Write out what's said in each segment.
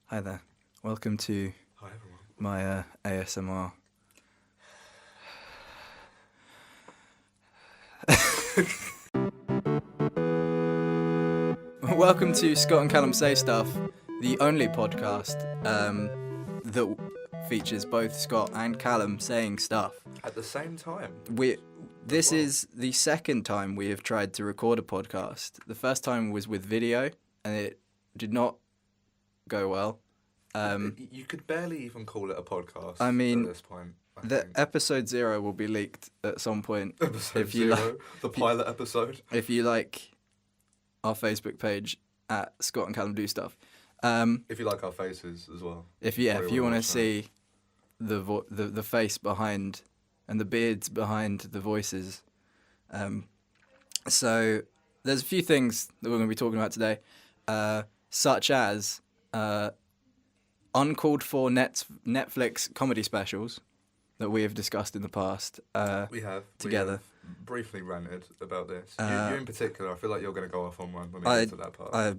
Hi there. Welcome to Hi everyone. my ASMR. Welcome to Scott and Calum Say Stuff, the only podcast that features both Scott and Calum saying stuff. At the same time. This is the second time we have tried to record a podcast. The first time was with video, and it did not go well. You could barely even call it a podcast. I mean, at this point. Episode 0 will be leaked at some point. Episode 0, the pilot episode. If you like our Facebook page at Scott and Calum Do Stuff. If you like our faces as well. If you want to see the face behind and the beards behind the voices. So there's a few things that we're going to be talking about today, such as uncalled for Netflix comedy specials that we have discussed in the past. We have together. We have briefly ranted about this. You in particular, I feel like you're going to go off on one when we get to that part.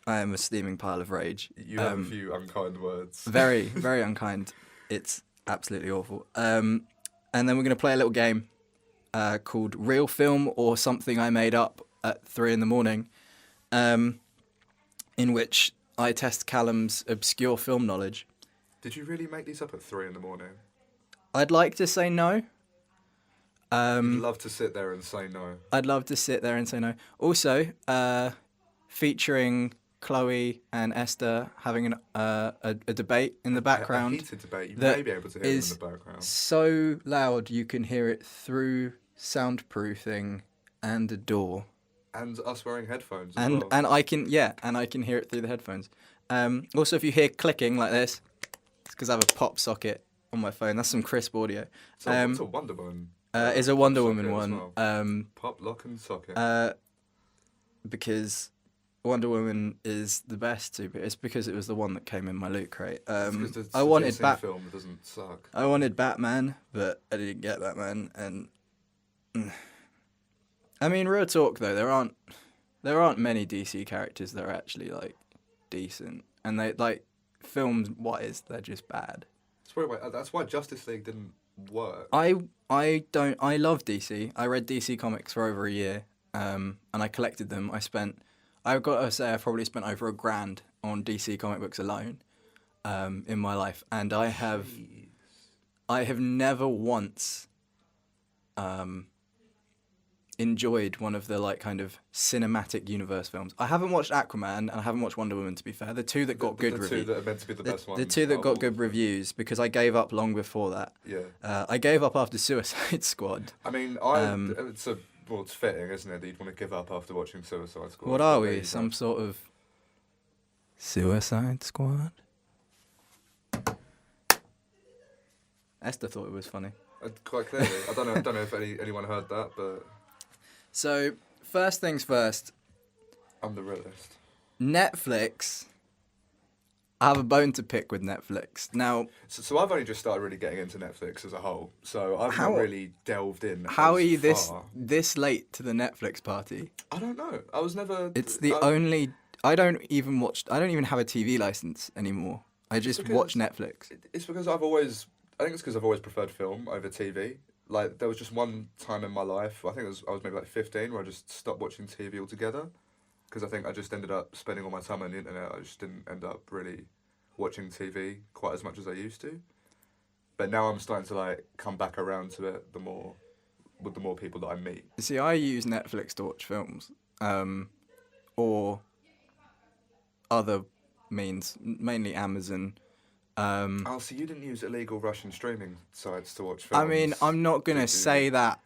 I am a steaming pile of rage. You have a few unkind words. Very, very unkind. It's absolutely awful. And then we're going to play a little game called Real Film or Something I Made Up at 3 a.m, in which I test Callum's obscure film knowledge. Did you really make these up at 3 a.m? I'd like to say no. You'd love to sit there and say no. I'd love to sit there and say no. Also, featuring Chloe and Esther having a debate in the background. A heated debate. You may be able to hear them in the background. So loud you can hear it through soundproofing and a door. And us wearing headphones. And I can hear it through the headphones. Also, if you hear clicking like this, it's because I have a pop socket on my phone. That's some crisp audio. So it's a Wonder Woman. It's a Wonder Woman one. Well. Pop, lock, and socket. Because Wonder Woman is the best super. It's because it was the one that came in my loot crate. I wanted film doesn't suck. I wanted Batman, but I didn't get Batman. And I mean, real talk though, there aren't many DC characters that are actually like decent, and they like films wise they're just bad. That's why Justice League didn't work. I love DC. I read DC comics for over a year, and I collected them. I've got to say I probably spent over $1,000 on DC comic books alone, in my life, and I have never once enjoyed one of the like kind of cinematic universe films. I haven't watched Aquaman and I haven't watched Wonder Woman, to be fair. The two that got good reviews. The two that are meant to be the best ones. The two that got good reviews, because I gave up long before that. Yeah. I gave up after Suicide Squad. I mean, it's fitting, isn't it, that you'd want to give up after watching Suicide Squad. What are we? Some sort of Suicide Squad? Esther thought it was funny. Quite clearly. I don't know if anyone heard that, but... So, first things first. I'm the realist. Netflix. I have a bone to pick with Netflix. Now... So I've only just started really getting into Netflix as a whole, so I've not really delved in. How are you this late to the Netflix party? I don't know. I was never... It's the only... I don't even have a TV license anymore. I just watch Netflix. It's because I think it's because I've always preferred film over TV. Like, there was just one time in my life, I think I was maybe like 15, where I just stopped watching TV altogether. Because I think I just ended up spending all my time on the internet. I just didn't end up really watching TV quite as much as I used to. But now I'm starting to like come back around to it with the more people that I meet. See, I use Netflix to watch films, or other means, mainly Amazon. So you didn't use illegal Russian streaming sites to watch films? I mean, I'm not going to say that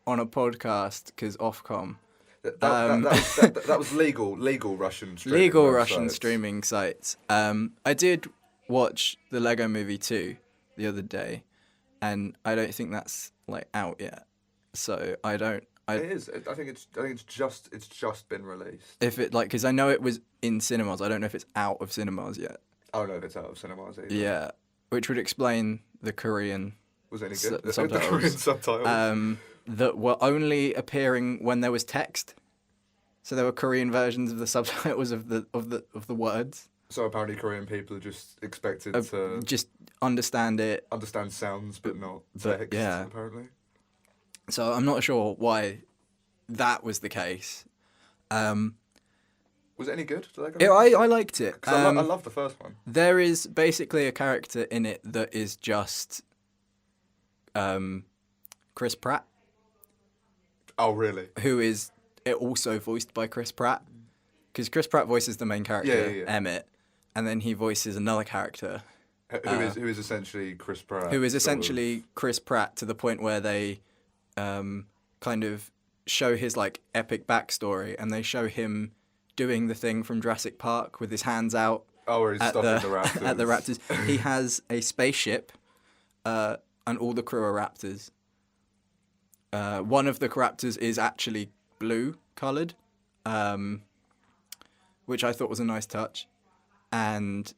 on a podcast, because Ofcom. That was legal Russian streaming Legal Russian streaming sites. I did watch the Lego Movie 2 the other day, and I don't think that's like out yet. So it is. I think it's just been released. If it because I know it was in cinemas. I don't know if it's out of cinemas yet. Oh no, it's out of cinemas either. Yeah, which would explain the Korean. Was any good? Subtitles, the Korean subtitles. That were only appearing when there was text. So there were Korean versions of the subtitles of the words. So apparently Korean people are just expected uh, to just understand it. understand sounds but not But text, yeah, apparently. so I'm not sure why that was the case. Um, Was it any good? Did that go it, any good? I liked it. Because I love the first one. There is basically a character in it that is just Chris Pratt, Oh, really? who is it also voiced by Chris Pratt, because Chris Pratt voices the main character, Yeah. Emmett, and then he voices another character Who is essentially Chris Pratt? who is sort of- essentially Chris Pratt, to the point where they kind of show his like epic backstory, and they show him doing the thing from Jurassic Park with his hands out Oh, where he's at stopping the the raptors. at the raptors. He has a spaceship, and all the crew are raptors. One of the raptors is actually blue coloured, which I thought was a nice touch. And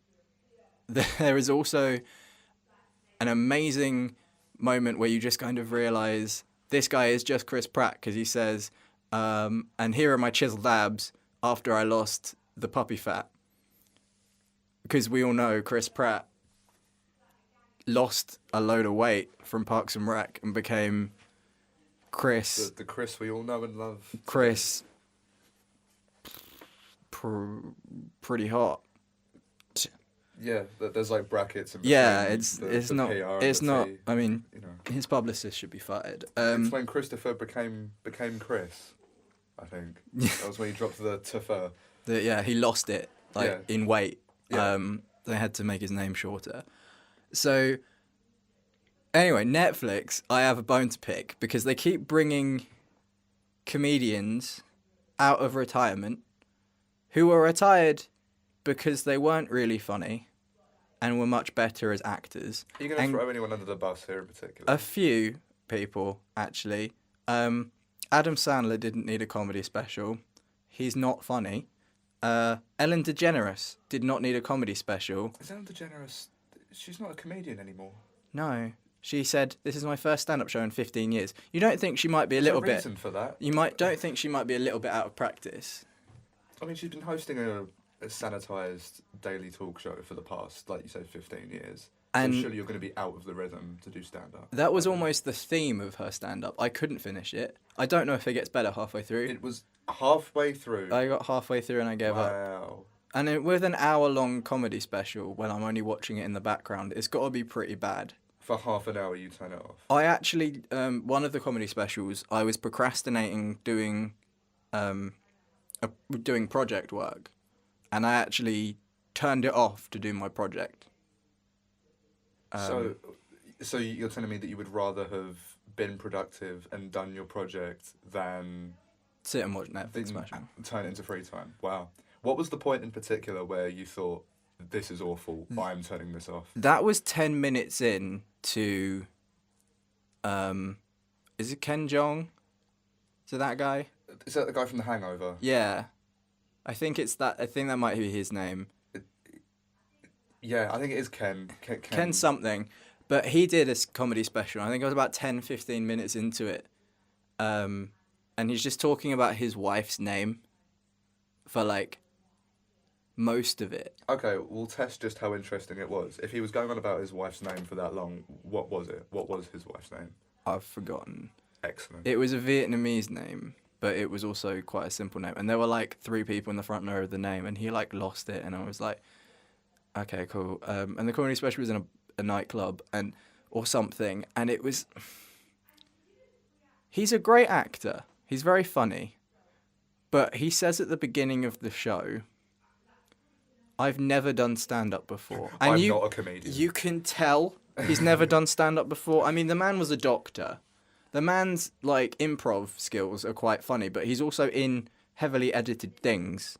there is also an amazing moment where you just kind of realise this guy is just Chris Pratt, because he says, and here are my chiseled abs after I lost the puppy fat. Because we all know Chris Pratt lost a load of weight from Parks and Rec and became Chris. The Chris we all know and love. Chris. Pretty hot. Yeah, there's like brackets. In between Yeah, it's the not. PR and It's the not. T, I mean, you know. his publicist should be fired. It's when Christopher became Chris, I think. That was when he dropped the Tuffer. Yeah, he lost it in weight. Yeah. They had to make his name shorter. So, anyway, Netflix, I have a bone to pick, because they keep bringing comedians out of retirement who were retired because they weren't really funny and were much better as actors. Are you going to And throw anyone under the bus here in particular? a few people, actually. Adam Sandler didn't need a comedy special. He's not funny. Ellen DeGeneres did not need a comedy special. Is Ellen DeGeneres... She's not a comedian anymore. No. She said, "This is my first stand-up show in 15 years." You don't think she might be a little bit... reason for that? Don't think she might be a little bit out of practice? I mean, she's been hosting a sanitised daily talk show for the past, like you said, 15 years. And so surely you're going to be out of the rhythm to do stand-up. that was almost the theme of her stand-up. I couldn't finish it. I don't know if it gets better halfway through. It was halfway through. I got halfway through and I gave up. Wow. And with an hour-long comedy special, when I'm only watching it in the background, it's got to be pretty bad. For half an hour, you turn it off. I actually, one of the comedy specials, I was procrastinating doing project work, and I actually turned it off to do my project. So you're telling me that you would rather have been productive and done your project than Sit and watch Netflix special. turn it into free time? Wow. What was the point in particular where you thought, this is awful, I'm turning this off? That was 10 minutes in to, is it Ken Jeong? Is it that guy? Is that the guy from The Hangover? Yeah. I think that might be his name. Yeah, I think it is Ken. Ken something. But he did a comedy special. I think it was about 10, 15 minutes into it. And he's just talking about his wife's name for, like, most of it. Okay, we'll test just how interesting it was. If he was going on about his wife's name for that long, what was it? What was his wife's name? I've forgotten. Excellent. It was a Vietnamese name, but it was also quite a simple name. And there were, like, 3 people in the front row of the name, and he, like, lost it. And I was like, okay, cool. And the comedy special was in a nightclub or something, and it was... He's a great actor. He's very funny. But he says at the beginning of the show, "I've never done stand-up before." And I'm not a comedian. You can tell he's never done stand-up before. I mean, the man was a doctor. The man's, like, improv skills are quite funny, but he's also in heavily edited things.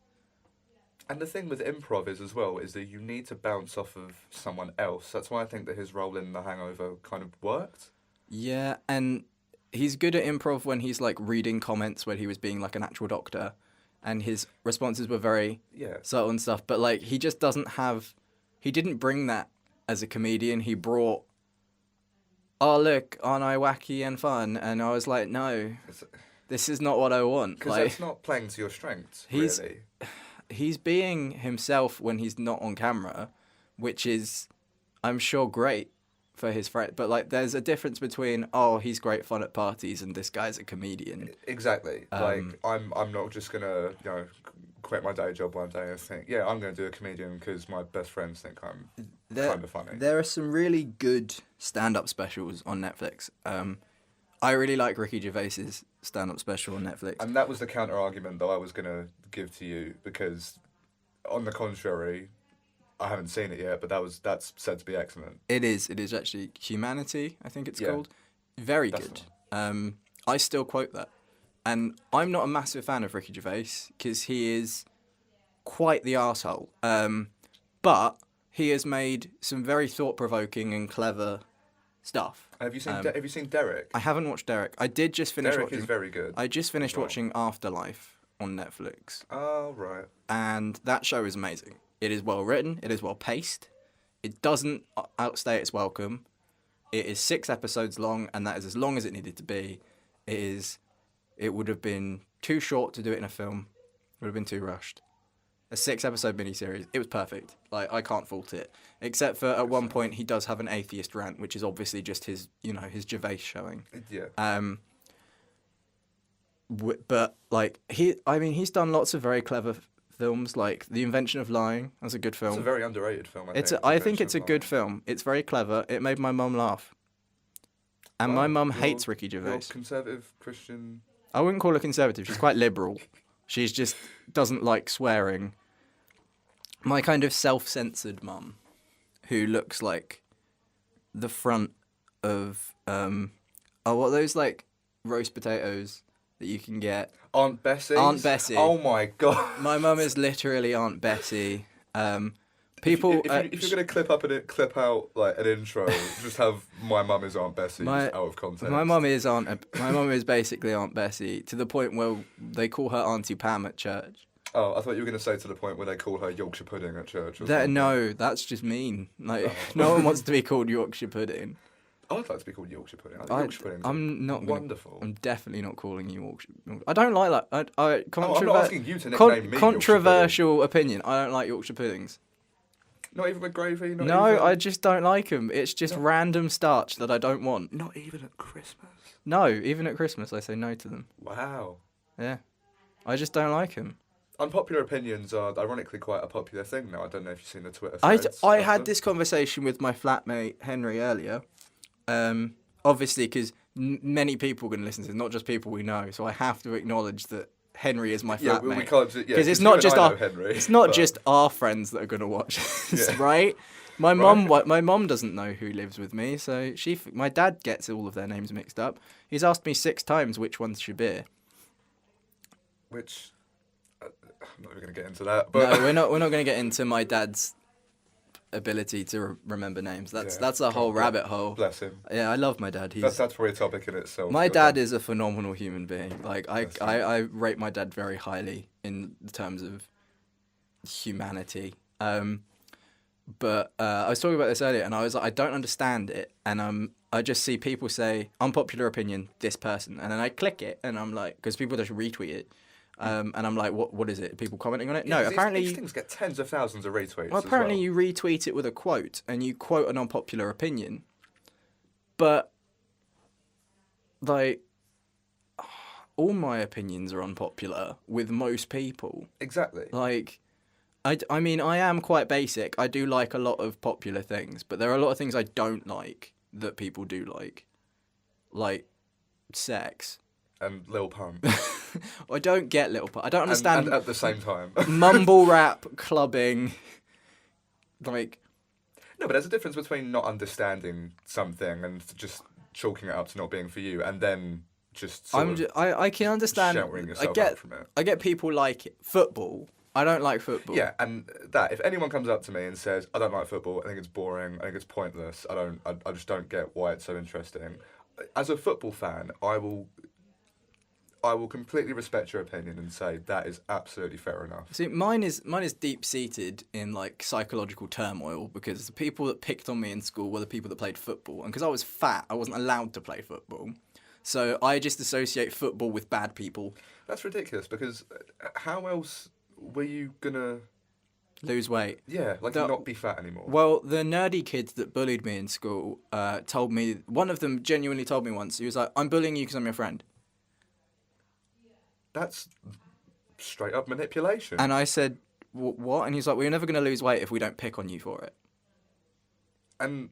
And the thing with improv is that you need to bounce off of someone else. That's why I think that his role in The Hangover kind of worked. Yeah, and he's good at improv when he's, like, reading comments when he was being, like, an actual doctor. And his responses were very subtle and stuff. But, like, he just doesn't have... He didn't bring that as a comedian. He brought, "Oh, look, aren't I wacky and fun?" And I was like, no, this is not what I want. Because Like, that's not playing to your strengths, he's- really. he's being himself when he's not on camera, which is, I'm sure, great for his friend. But like, there's a difference between he's great fun at parties and this guy's a comedian. Exactly. I'm not just gonna quit my day job one day and think I'm gonna do a comedian because my best friends think I'm kind of funny. There are some really good stand-up specials on Netflix. I really like Ricky Gervais's stand-up special on Netflix. And that was the counter-argument that I was going to give to you, because, on the contrary, I haven't seen it yet, but that's said to be excellent. It is actually Humanity, I think it's called. Very good. I still quote that. And I'm not a massive fan of Ricky Gervais, because he is quite the arsehole. But he has made some very thought-provoking and clever stuff. Have you seen Derek? I haven't watched Derek. I did just finish watching... Derek is very good. I just finished watching Afterlife on Netflix. Oh, right. And that show is amazing. It is well written. It is well paced. It doesn't outstay its welcome. It is 6 episodes long, and that is as long as it needed to be. It would have been too short to do it in a film. It would have been too rushed. A 6-episode miniseries. It was perfect. Like, I can't fault it. Except for at one point he does have an atheist rant, which is obviously just his Gervais showing. Yeah. But like he's done lots of very clever films, like The Invention of Lying. That's a good film. It's a very underrated film. I think it's a good film. It's very clever. It made my mum laugh. And my mum hates Ricky Gervais. Conservative Christian. I wouldn't call her conservative. She's quite liberal. She's just doesn't like swearing. My kind of self-censored mum, who looks like the front of what are those like roast potatoes that you can get? Aunt Bessie. Aunt Bessie. Oh my god. My mum is literally Aunt Bessie. People. If you're gonna clip out like an intro, just have my mum is Aunt Bessie out of context. My mum is basically Aunt Bessie, to the point where they call her Auntie Pam at church. Oh, I thought you were going to say to the point where they call her Yorkshire pudding at church. No, that's just mean. Like, no one wants to be called Yorkshire pudding. I'd like to be called Yorkshire pudding. Yorkshire pudding. I'm not wonderful. I'm definitely not calling you Yorkshire. I don't like that. I'm not asking you to nickname me controversial opinion. I don't like Yorkshire puddings. Not even with gravy? I just don't like them. It's just random starch that I don't want. Not even at Christmas? No, even at Christmas I say no to them. Wow. Yeah. I just don't like them. Unpopular opinions are ironically quite a popular thing now. I don't know if you've seen the Twitter threads. I had this conversation with my flatmate Henry earlier. Obviously, because many people are going to listen to this, not just people we know. So I have to acknowledge that Henry is my flatmate. We can't. Because it's not just our friends that are going to watch this, right? My mum doesn't know who lives with me, so my dad gets all of their names mixed up. He's asked me 6 times which one's Shabir. Which. I'm not even going to get into that. But no, we're not going to get into my dad's ability to remember names. That's a whole rabbit hole. Bless him. Yeah, I love my dad. That's probably a topic in itself. My dad is a phenomenal human being. Like I rate my dad very highly in terms of humanity. But I was talking about this earlier, and I was like, I don't understand it, and I just see people say unpopular opinion, this person, and then I click it, and I'm like, because people just retweet it. And I'm like, what is it? People commenting on it? No, apparently these things get tens of thousands of retweets. Well, apparently you retweet it with a quote, and you quote an unpopular opinion. But like, all my opinions are unpopular with most people. Exactly. Like, I mean, I am quite basic. I do like a lot of popular things, but there are a lot of things I don't like that people do like sex. And Lil Pump. I don't get Lil Pump. I don't understand. And at the same time. Mumble rap, clubbing, like. No, but there's a difference between not understanding something and just chalking it up to not being for you, and then just. I can understand. Sheltering yourself out from it. I get people like it. Football. I don't like football. Yeah, and that if anyone comes up to me and says I don't like football, I think it's boring, I think it's pointless. I just don't get why it's so interesting. As a football fan, I will completely respect your opinion and say that is absolutely fair enough. See, mine is deep seated in like psychological turmoil, because the people that picked on me in school were the people that played football, and because I was fat, I wasn't allowed to play football. So I just associate football with bad people. That's ridiculous, because how else were you gonna, Lose weight. like not be fat anymore? Well, the nerdy kids that bullied me in school told me, one of them genuinely told me once, he was like, I'm bullying you because I'm your friend. That's straight up manipulation. And I said, what? And he's like, well, you're never going to lose weight if we don't pick on you for it. And,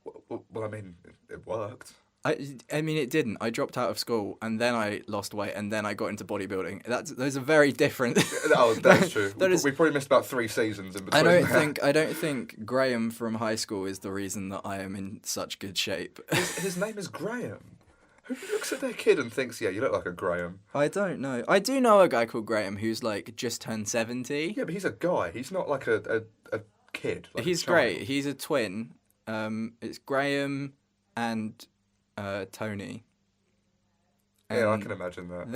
well, I mean, it worked. I mean, it didn't. I dropped out of school, and then I lost weight, and then I got into bodybuilding. Those are very different. Oh, that's true. We probably missed about 3 seasons in between. I don't think Graham from high school is the reason that I am in such good shape. His name is Graham. Who looks at their kid and thinks, yeah, you look like a Graham? I don't know. I do know a guy called Graham who's like just turned 70. Yeah, but he's a guy. He's not like a kid. Like He's a child. great. He's a twin. It's Graham and Tony. Yeah, I can imagine that.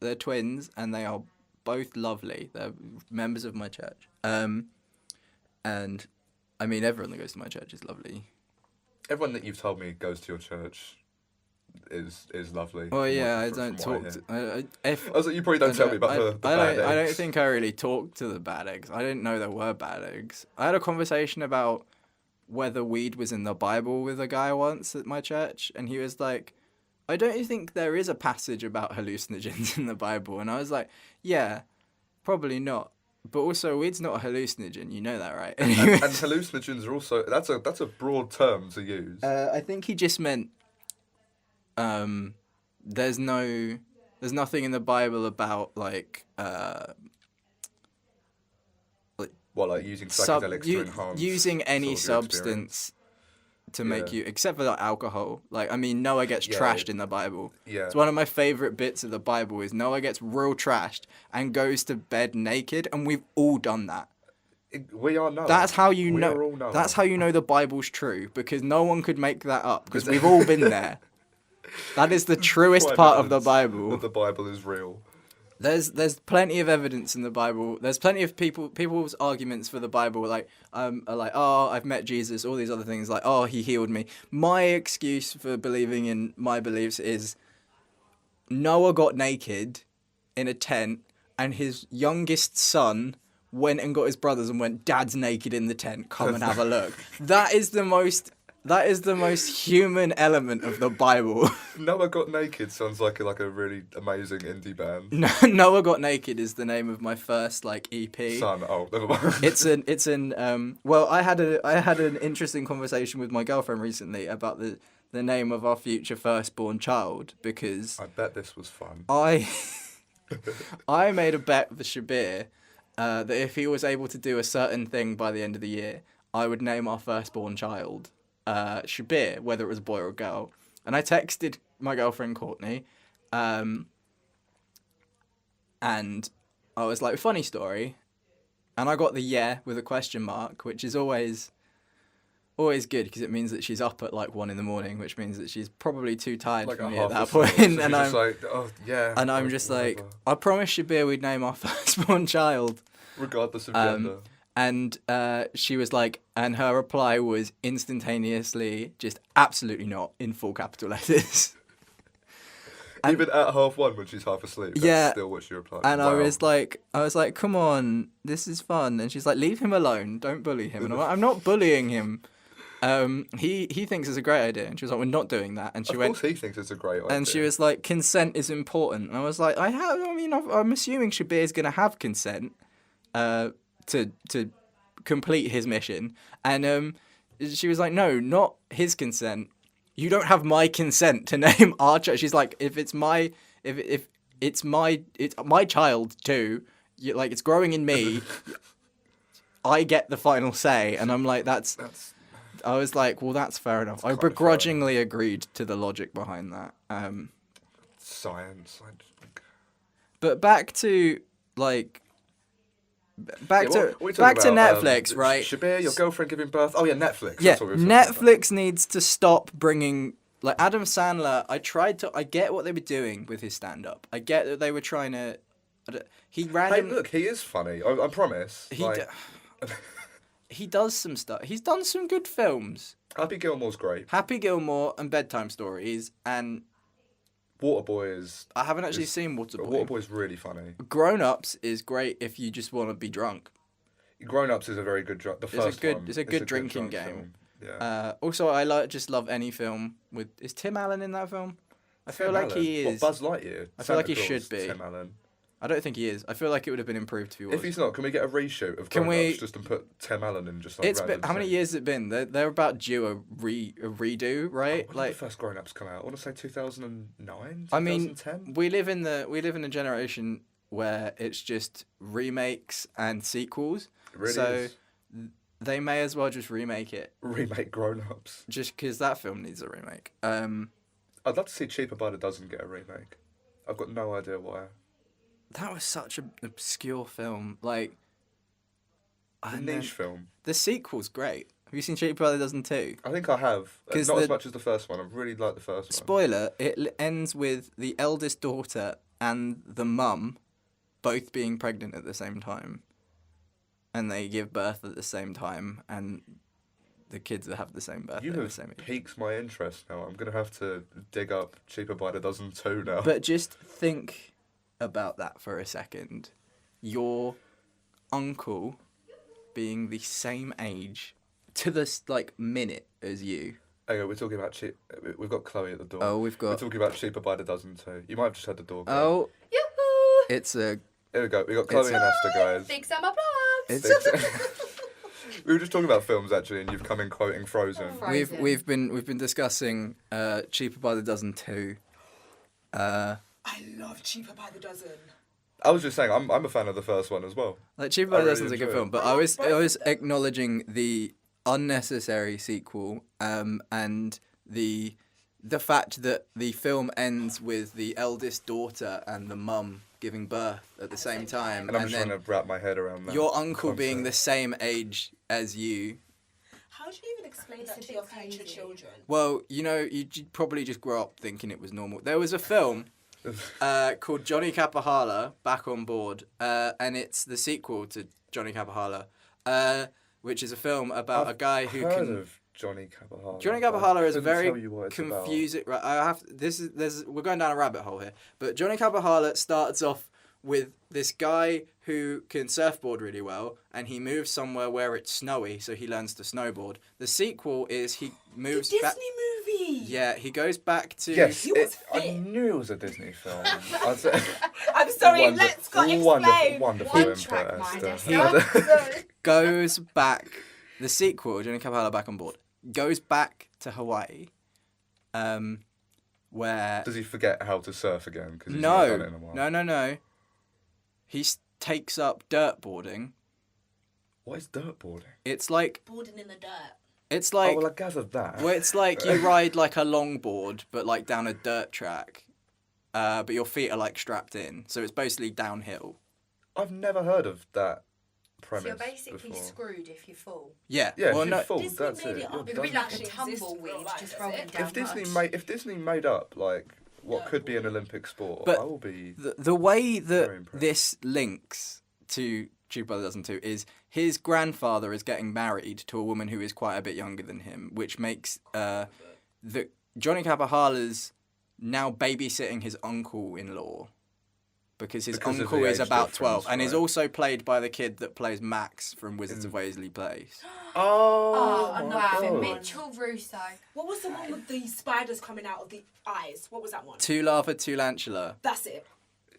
They're twins, and they are both lovely. They're members of my church. And I mean, everyone that goes to my church is lovely. Everyone that you've told me goes to your church is lovely. Well, yeah, I don't talk to. I was like, you probably don't tell me about the bad eggs. I don't think I really talk to the bad eggs. I didn't know there were bad eggs. I had a conversation about whether weed was in the Bible with a guy once at my church, and he was like, I don't think there is a passage about hallucinogens in the Bible. And I was like, yeah, probably not. But also, weed's not a hallucinogen. You know that, right? And hallucinogens are also that's a broad term to use. I think he just meant there's nothing in the Bible about like using psychedelics to enhance using any sort of your substance to make you, except for like alcohol. Like, I mean, Noah gets trashed in the Bible. Yeah. It's one of my favorite bits of the Bible is Noah gets real trashed and goes to bed naked, and we've all done that. We are Noah. That's how you We know. are all Noah. That's how you know the Bible's true, because no one could make that up, because we've all been there. That is the truest part of the Bible. That the Bible is real. There's plenty of evidence in the Bible. There's plenty of people's arguments for the Bible, like are like, oh, I've met Jesus, all these other things, like, oh, he healed me. My excuse for believing in my beliefs is Noah got naked in a tent, and his youngest son went and got his brothers and went, Dad's naked in the tent, come and have a look. That is the most human element of the Bible. Noah Got Naked sounds like a really amazing indie band. Noah Got Naked is the name of my first like EP. Never mind. It's an well, I had an interesting conversation with my girlfriend recently about the name of our future firstborn child, because I bet this was fun. I made a bet with Shabir that if he was able to do a certain thing by the end of the year, I would name our firstborn child Shabir, whether it was a boy or a girl. And I texted my girlfriend Courtney, and I was like, funny story, and I got the yeah with a question mark, which is always good, because it means that she's up at like 1 a.m, which means that she's probably too tired for me at that point. So and I'm like, oh yeah. And I'm just like, I promised Shabir we'd name our firstborn child, regardless of gender. And she was like, and her reply was instantaneously just absolutely not, in full capital letters. Even at 1:30 when she's half asleep, that's still what she replied. And wow. I was like, come on, this is fun. And she's like, leave him alone, don't bully him. And I'm like, I'm not bullying him. He thinks it's a great idea. And she was like, we're not doing that. And she went, of course he thinks it's a great idea. And she was like, consent is important. And I was like, I'm assuming Shabir's going to have consent to complete his mission. And she was like, no, not his consent. You don't have my consent to name our child. She's like, if it's my child too, like, it's growing in me, I get the final say. And I'm like, I was like, well, that's fair enough. I begrudgingly agreed to the logic behind that. Science. But back to like. Back to Netflix, right? Shabir, your girlfriend giving birth. Oh yeah, Netflix. Yeah, That's what we were Netflix needs to stop bringing, like, Adam Sandler. I get what they were doing with his stand-up. I get that they were trying to. He Hey, look, he is funny. I promise. He does some stuff. He's done some good films. Happy Gilmore's great. Happy Gilmore and Bedtime Stories, and Waterboy is. I haven't actually seen Waterboy. Waterboy's really funny. Grown Ups is great if you just want to be drunk. Grown Ups is a very good drunk. The first one. It's a good drinking drunk game. film. Yeah. Also, I just love any film with. Is Tim Allen in that film? I feel like he is. What, Buzz Lightyear? I feel like Santa he Claus, should be. Tim Allen. I don't think he is. I feel like it would have been improved if he was. If he's not, can we get a reshoot of Can Grown we- Ups just and put Tim Allen in just like It's been, random how many scenes? years has it been? They're about due a redo, right? When did the first Grown Ups come out? I want to say 2009, I mean, 2010? we live in a generation where it's just remakes and sequels. It really so is. they may as well just remake it, Remake Grown Ups. just because that film needs a remake. I'd love to see Cheaper by the Dozen get a remake. I've got no idea why. That was such an obscure film. Like, The and then niche film. the sequel's great. Have you seen Cheaper by the Dozen too? I think I have. 'Cause Not the- as much as the first one. I really like the first one. Spoiler: ends with the eldest daughter and the mum both being pregnant at the same time, and they give birth at the same time, and the kids have the same birth You at the have same age. piqued my interest now. I'm going to have to dig up Cheaper by the Dozen 2 now. But just think about that for a second. Your uncle being the same age to this minute as you. Hang on, we're talking about We've got Chloe at the door. Oh, we've We're got. talking about Cheaper by the Dozen 2. You might have just had the door go. Oh, Yoo-hoo! it's a. Here we go. We got Chloe It's- and Esther, guys. Big summer plugs. It's We were just talking about films actually, and you've come in quoting Frozen. Frozen. we've been discussing Cheaper by the Dozen 2. I love Cheaper by the Dozen. I was just saying, I'm a fan of the first one as well. Like Cheaper by I the really Dozen's a good enjoy film, it. but I was acknowledging the unnecessary sequel, and the fact that the film ends with the eldest daughter and the mum giving birth at the same time, And I'm and just then trying to wrap my head around that. your uncle being the concept. same age as you. How do you even explain that to your future children? Well, you probably just grew up thinking it was normal. There was a film called Johnny Capahala, Back on Board, and it's the sequel to Johnny Capahala, which is a film about a guy who heard can. of Johnny Capahala. Johnny but I Capahala is a couldn't very tell you what it's about. confusing. Right, we're going down a rabbit hole here, but Johnny Capahala starts off with this guy who can surfboard really well, and he moves somewhere where it's snowy, so he learns to snowboard. The sequel is he moves Disney back. movie. Yeah, he goes back to. Yes, He was I fit. knew it was a Disney film. I'd say, I'm sorry. Wonder- Let's go explain. wonderful One input, track mind, Esther. Esther. Goes back. The sequel, Johnny Capahala Back on Board, goes back to Hawaii, where Does he forget how to surf again? 'Cause he's not done it in a while. no. He takes up dirtboarding. What is dirtboarding? It's like Boarding in the dirt. it's like Oh, well, I gathered that. well, it's like you ride like a longboard, but like down a dirt track, but your feet are like strapped in, so it's basically downhill. I've never heard of that premise So you're basically before. screwed if you fall. Yeah. Yeah, Well, if you no. fall, Disney that's made it. it You're up. It would be done. like a Doesn't exist in tumbleweed, real life, just does rolling it? down. If Disney made up like what could be an Olympic sport, But I will be. The way Very that impressed. this links to Cheaper by the Dozen 2 is his grandfather is getting married to a woman who is quite a bit younger than him, which makes the Johnny Capahala's now babysitting his uncle-in-law because his Because of uncle the is age about difference, 12 and is right. also played by the kid that plays Max from Wizards of Waverly Place. Oh, Oh, my wow. God. Mitchell Russo. What was the one with the spiders coming out of the eyes? What was that one? Tu Lava, Tu Lantula. That's it.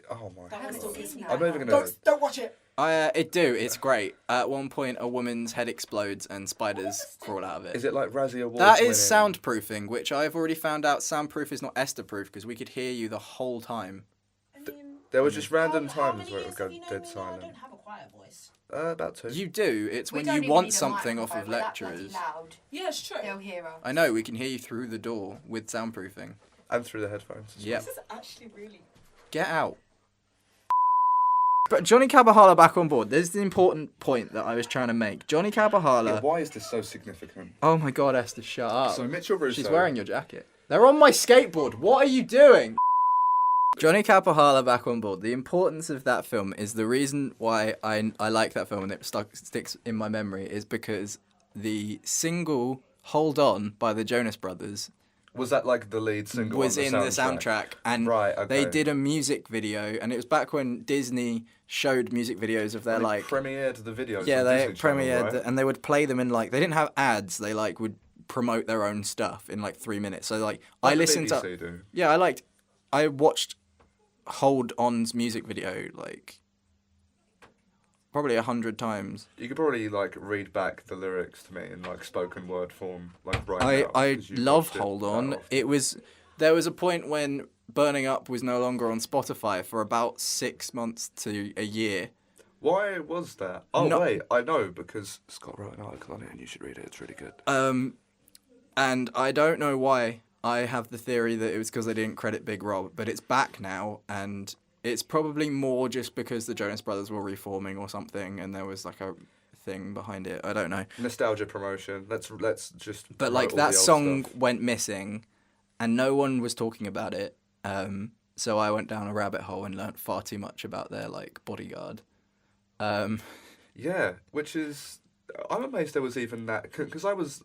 Oh my That God. one still seen gets me. that. I'm not even gonna. Don't watch it. It's great. At one point, a woman's head explodes and spiders crawl out of it. Is it like Razzie Awards? That is winning? soundproofing, which I've already found out soundproof is not Esther-proof because we could hear you the whole time. I mean, There was just random how times many where it would years go have you known dead me now? I silent. don't have a quiet voice. About 2. You do. It's We when don't you even want need a something off microphone, of we're that bloody lecturers. loud. Yeah, it's true. They'll hear us. I know, we can hear you through the door with soundproofing. And through the headphones. Yep. This is actually really. Get out. But Johnny Capahala Back on Board. There's the important point that I was trying to make. Johnny Yeah, Capahala. why is this so significant? Oh my God, Esther, shut up. So Mitchell Russo. She's wearing your jacket. They're on my skateboard. What are you doing? Johnny Capahala Back on Board. The importance of that film is the reason why I like that film and it sticks in my memory is because the single Hold On by the Jonas Brothers Was that like the lead single was on in the soundtrack, and Right, okay. they did a music video, and it was back when Disney showed music videos of their They like premiered the videos. yeah on they Disney Channel, premiered right? and they would play them in like they didn't have ads, they like would promote their own stuff in like 3 minutes. So like I Like the listened BBC to do. yeah I watched Hold On's music video like probably 100 times. You could probably like read back the lyrics to me in like spoken word form, like right now. I 'cause you love watched it Hold that On. often. There was a point when Burning Up was no longer on Spotify for about 6 months to a year. Why was that? Oh No- wait, I know because Scott wrote an article on it, and you should read it. It's really good. And I don't know why. I have the theory that it was because they didn't credit Big Rob, but it's back now, and it's probably more just because the Jonas Brothers were reforming or something, and there was like a thing behind it. I don't know. Nostalgia promotion. Let's just. But promote like all that the old song stuff. went missing, and no one was talking about it. So I went down a rabbit hole and learnt far too much about their like bodyguard. Yeah, which is. I'm amazed there was even that because I was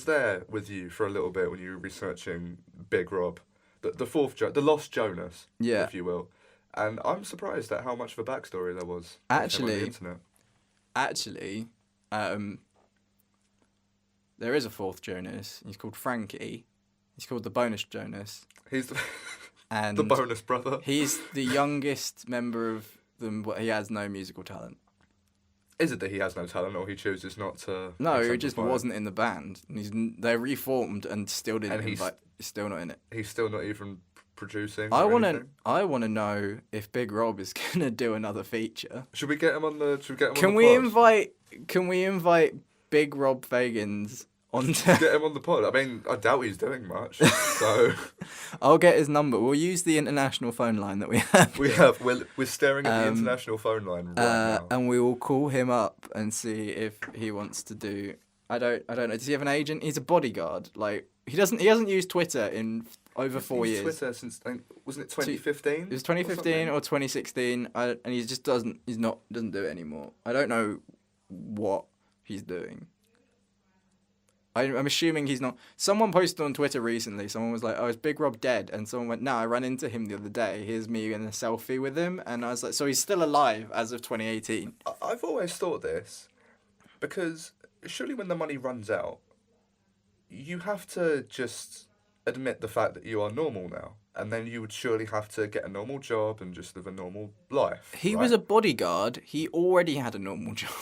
there with you for a little bit when you were researching Big Rob, the lost Jonas, Yeah. if you will, and I'm surprised at how much of a backstory there was. Actually- on the internet. Actually, there is a fourth Jonas. He's called Frankie. He's called the bonus Jonas, He's the, and the bonus brother. he's the youngest member of them. But he has no musical talent. Is it that he has no talent, or he chooses not to? No, he just exemplify it? wasn't in the band. And they reformed and still didn't And he's- invite. He's still not in it. He's still not even producing. I or want to. anything? I want to know if Big Rob is gonna do another feature. Should we get him on the? Should we get him? Can on the we pod? invite? Can we invite Big Rob Fagans onto? Get him on the pod. I mean, I doubt he's doing much. So I'll get his number. We'll use the international phone line that we have. we're staring at the international phone line right now. And we will call him up and see if he wants to do. I don't know. Does he have an agent? He's a bodyguard. Like he hasn't used Twitter in over 4 He's years. Twitter since wasn't it 2015? It was 2015 or 2016, and he just doesn't. Doesn't do it anymore. I don't know what he's doing. I'm assuming he's not. Someone posted on Twitter recently. Someone was like, "Oh, is Big Rob dead?" And someone went, "No, I ran into him the other day. Here's me in a selfie with him." And I was like, "So he's still alive as of 2018." I've always thought this because surely when the money runs out, you have to just admit the fact that you are normal now, and then you would surely have to get a normal job and just live a normal life. He right? was a bodyguard. He already had a normal job.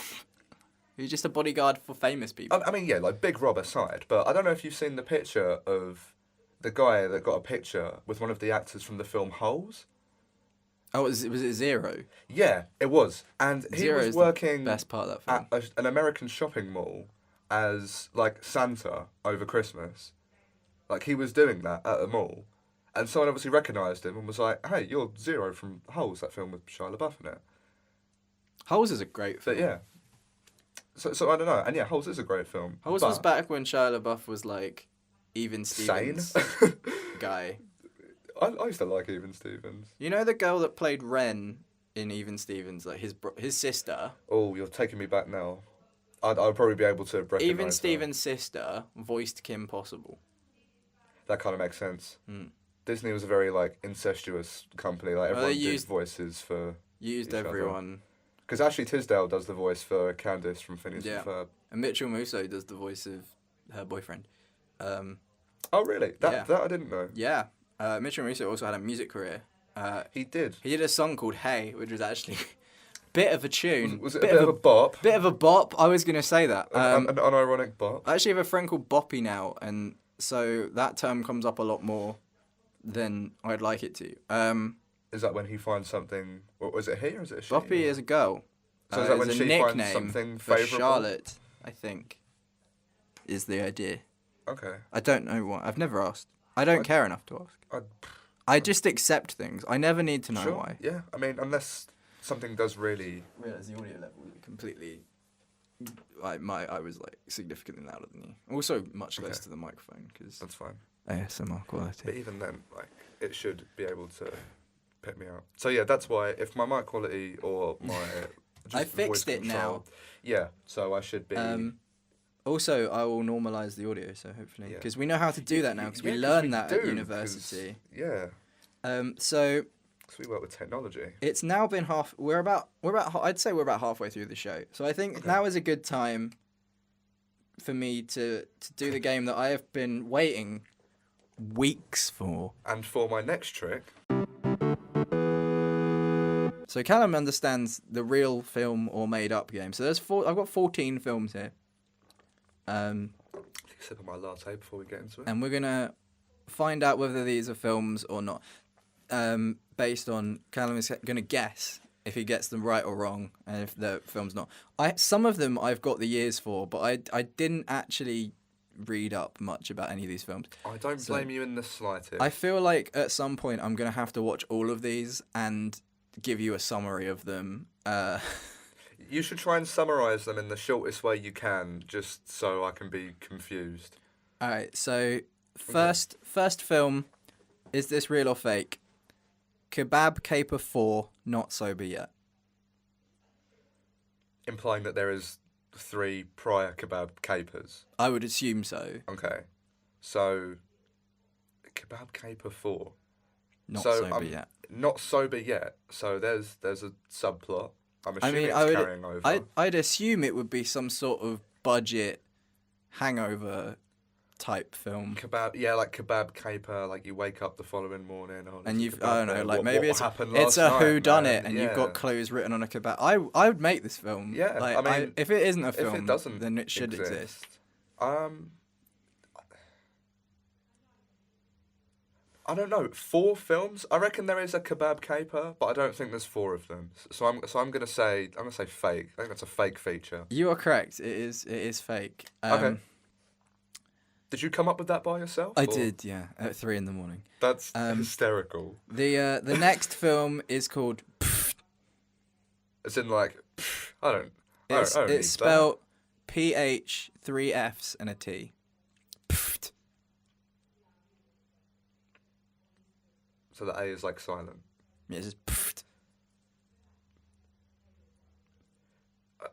He was just a bodyguard for famous people. I mean, yeah, like Big Rob aside, but I don't know if you've seen the picture of the guy that got a picture with one of the actors from the film Holes. Oh, was it Zero? Yeah, it was, and he Zero was is working the best part of that film. at an American shopping mall as like Santa over Christmas. Like he was doing that at a mall, and someone obviously recognised him and was like, "Hey, you're Zero from Holes, that film with Shia LaBeouf in it." Holes is a great film. But yeah, so I don't know, and yeah, Holes is a great film. Holes but was back when Shia LaBeouf was like Even sane. Stevens guy. I used to like Even Stevens. You know the girl that played Ren in Even Stevens, like his sister. Oh, you're taking me back now. I'd probably be able to recognise Even her. Stevens' sister voiced Kim Possible. That kind of makes sense. Disney was a very like incestuous company. Like Well, they everyone did used- voices for Used each other. everyone. Because Ashley Tisdale does the voice for Candice from Phineas Yeah. and Ferb. And Mitchell Musso does the voice of her boyfriend. Oh really? That Yeah. that I didn't know. Yeah. Mitchell Musso also had a music career. He did. He did a song called Hey, which was actually bit of a tune. Was it a bit of a bop? Bit of a bop. I was going to say that. An unironic bop? I actually have a friend called Boppy now, and so that term comes up a lot more than I'd like it to. Is that when he finds something... Or is it he or is it a she? Boppy is a girl. So is that when it's a she finds nickname something for favourable? Charlotte, I think, is the idea. Okay. I don't know why. I've never asked. I don't care enough to ask. I just accept things. I never need to know Sure. why. Yeah, I mean, unless something does really... Realize the audio level is completely. I was like significantly louder than you. Also, much closer Okay. to the microphone because That's fine. ASMR But quality. even then, like, it should be able to pick me out. So yeah, that's why if my mic quality or my... I just fixed voice it now. control- Yeah, so I should be... Also, I will normalise the audio, so hopefully, Yeah. because we know how to do that now, because we Yeah, learned that do, at 'cause- university. Yeah, So 'cause we work with technology. it's now been half. I'd say we're about halfway through the show. So I think Okay. now is a good time for me to do the game that I have been waiting weeks for. And for my next trick, So Callum understands the real film or made up game. So I've got 14 films here. take a sip of my latte before we get into it. And we're gonna find out whether these are films or not. Based on Callum is gonna guess if he gets them right or wrong, and if the film's not. Some of them I've got the years for, but I didn't actually read up much about any of these films. I don't blame you in the slightest. I feel like at some point I'm gonna have to watch all of these and give you a summary of them. You should try and summarise them in the shortest way you can, just so I can be confused. All right. So first film, is this real or fake? Kebab Caper 4, Not Sober Yet. Implying that there is 3 prior kebab capers. I would assume so. Okay. So, kebab caper 4. Not So, sober yet. Not sober yet. So there's a subplot. I'm I assuming mean, it's carrying over. I'd assume it would be some sort of budget hangover type film. Kebab, yeah, like kebab caper, like you wake up the following morning. Oh, And there's a you've, kebab I don't know, there. like What maybe it's happened a last night, who done it, man? and Yeah. you've got clues written on a kebab. I would make this film. Yeah, like, I mean, if it isn't a if film, it doesn't then it should exist. I don't know. 4 films? I reckon there is a kebab caper, but I don't think there's 4 of them. So I'm gonna say fake. I think that's a fake feature. You are correct. It is fake. Okay. Did you come up with that by yourself? I or- did, yeah, at 3 a.m. That's hysterical. The next film is called. It's in like, I don't need It's that. spelled PH, 3 Fs and a T. Pfft. So the A is like silent. Yeah, it's just pfft.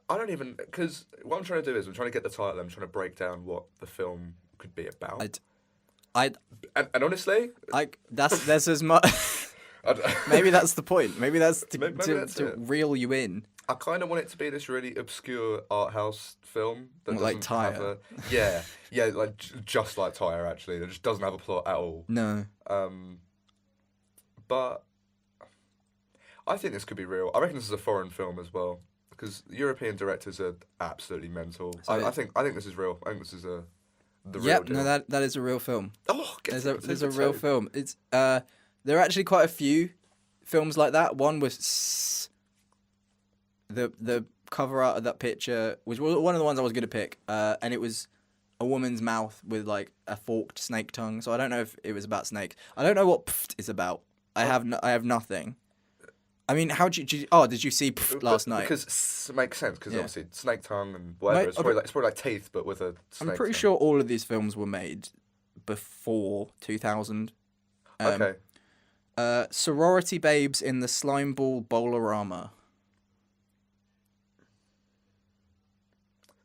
I don't even, because what I'm trying to do is I'm trying to get the title. I'm trying to break down what the film could be about. I'd And honestly, like there's as much. Maybe that's the point. Maybe that's to, Maybe to, that's to it. reel you in. I kind of want it to be this really obscure art house film that What, like doesn't have Tyre? yeah, like just like Tyre actually. That just doesn't have a plot at all. No. But I think this could be real. I reckon this is a foreign film as well because European directors are absolutely mental. So I think this is real. I think this is the real Yep. deal. No, that is a real film. Oh, There's a real film. It's there are actually quite a few films like that. One was the cover art of that picture was one of the ones I was going to pick, and it was a woman's mouth with like a forked snake tongue. So I don't know if it was about snakes. I don't know what pft is about. I have nothing. I mean, how did you see pft last night? Because it makes sense because Yeah. obviously snake tongue and whatever. Mate, It's probably like teeth, but with a snake. I'm pretty tongue. sure all of these films were made before 2000. Okay. Sorority Babes in the Slime Ball Bowlerama.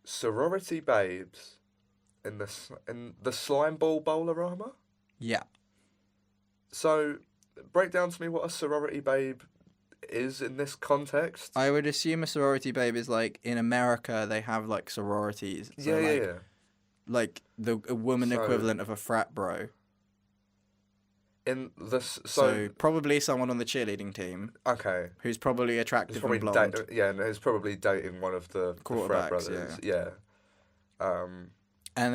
Sorority babes in the slime ball bowlerama. Yeah. So, break down to me what a sorority babe is in this context. I would assume a sorority babe is like in America they have like sororities. So yeah, like, yeah. Like a woman So- equivalent of a frat bro. In this, So probably someone on the cheerleading team okay, who's probably he's attractive probably and blonde. and he's probably dating one of the frat Quarterbacks, brothers. Yeah. And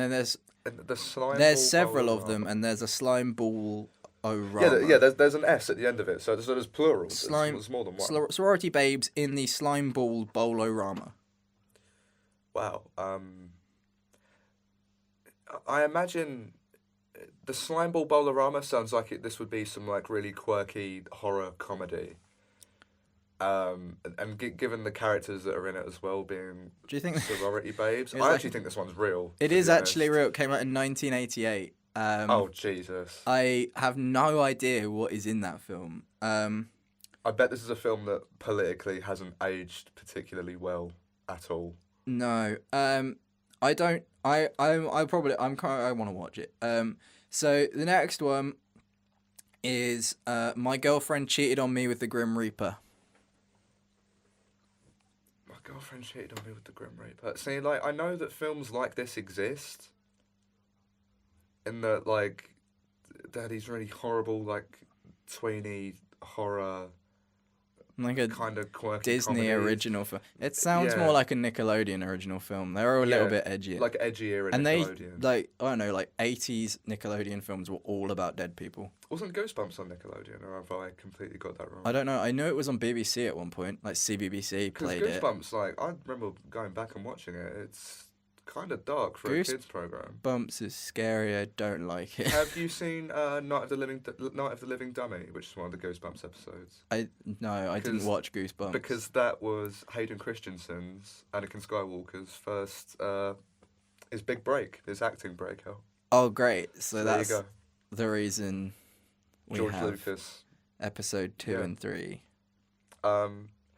then there's And the slime. there's ball several of bowlerama. them, and there's a slime ball orama. Yeah, there's an S at the end of it, so there's plural. Slime- There's more than one. Sorority babes in the slime ball bowlorama. Wow. I imagine the slime ball bowlerama sounds like this would be some like really quirky horror comedy. Given the characters that are in it as well being Do you think sorority babes, It's I like- actually think this one's real. it to is be honest. actually real? It came out in 1988. Oh Jesus! I have no idea what is in that film. I bet this is a film that politically hasn't aged particularly well at all. No. I don't. I want to watch it. So the next one is My Girlfriend Cheated on Me with the Grim Reaper. My girlfriend cheated on me with the Grim Reaper. See, like, I know that films like this exist. In that, like, they had these really horrible, like, tweeny horror Like a kind of quirky Disney comedies. original film. It sounds Yeah. more like a Nickelodeon original film. They're a little Yeah, bit edgier. like edgier and they, Nickelodeon. like, I don't know, like 80s Nickelodeon films were all about dead people. Wasn't Goosebumps on Nickelodeon, or have I completely got that wrong? I don't know. I know it was on BBC at one point. Like CBBC Because played it. Goosebumps, like, I remember going back and watching it. It's kind of dark for a kids program. Bumps is scary. I don't like it. Have you seen Night of the Living Dummy, which is one of the Goosebumps episodes? I didn't watch Goosebumps. Because that was Hayden Christensen's, Anakin Skywalker's first, his big break, his acting break. Oh, great! So there that's you go. the reason we George have Lucas. episode 2 Yeah. and 3. I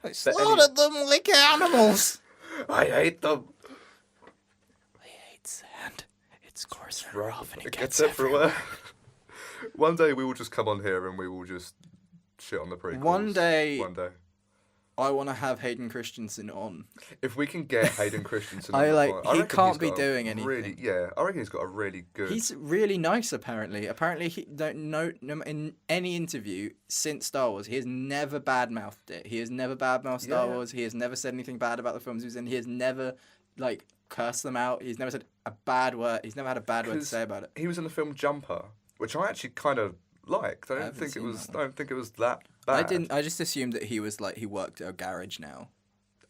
I slaughtered them like animals. hate them. I hate sand. It's coarse and Right, rough and it gets everywhere. One day we will just come on here and we will just shit on the prequels. One day- One day. I want to have Hayden Christensen on. If we can get Hayden Christensen, I on like- the phone, he reckon can't he's be got a doing anything. Really, yeah, I reckon he's got a really good. He's really nice, apparently. Apparently, he don't know in any interview since Star Wars, he has never badmouthed it. He has never badmouthed Star Yeah. Wars. He has never said anything bad about the films he was in. He has never like cursed them out. He's never said a bad word. He's never had a bad word to 'Cause say about it. He was in the film Jumper, which I actually kind of liked. I haven't don't seen that one. think it was that bad. I didn't. I just assumed that he was like he worked at a garage now.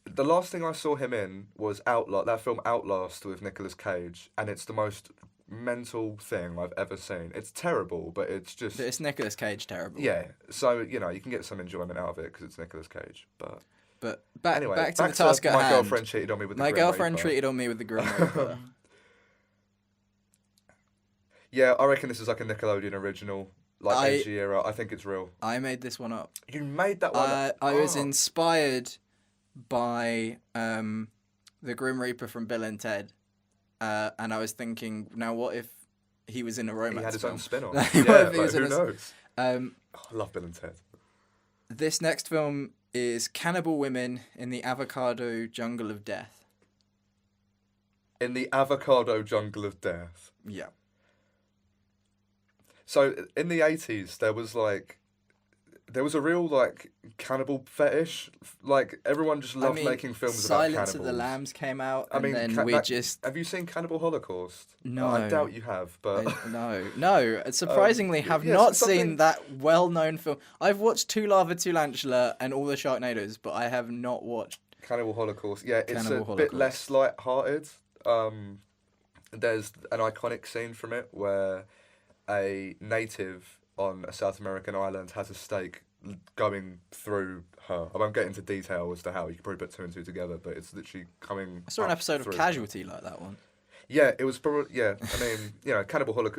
The last thing I saw him in was that film Outlast with Nicolas Cage, and it's the most mental thing I've ever seen. It's terrible, but it's just But it's Nicolas Cage terrible. yeah. So you can get some enjoyment out of it because it's Nicolas Cage. But But anyway, back to the task at my hand. girlfriend cheated on me with the My Grim girlfriend Reaper. treated on me with the Grim Reaper. Yeah, I reckon this is like a Nickelodeon original, like I- edgy era. I think it's real. I made this one up. You made that one. I was Oh. inspired by the Grim Reaper from Bill and Ted, and I was thinking, now what if he was in a romance He had his film? own spin-off. What Yeah, if he was who in a- knows? Um, Oh, I love Bill and Ted. this next film is Cannibal Women in the Avocado Jungle of Death. In the avocado jungle of death. Yeah. So in the 80s, there was a real like cannibal fetish. Like everyone just loved making films Silence about cannibals. of the Lambs came out, I and mean, then have you seen Cannibal Holocaust? No. I doubt you have, but No. Surprisingly, have yes, not something- seen that well-known film. I've watched Two Lava, Two Lantula and all the Sharknadoes, but I have not watched. Cannibal Holocaust. Yeah, it's Cannibal a Holocaust. bit less light-hearted. There's an iconic scene from it where a native on a South American island has a stake going through her. I won't get into detail as to how. You can probably put two and two together, but it's literally coming. I saw an up episode of through her. Casualty like that one, Yeah, it was probably. Yeah, I mean,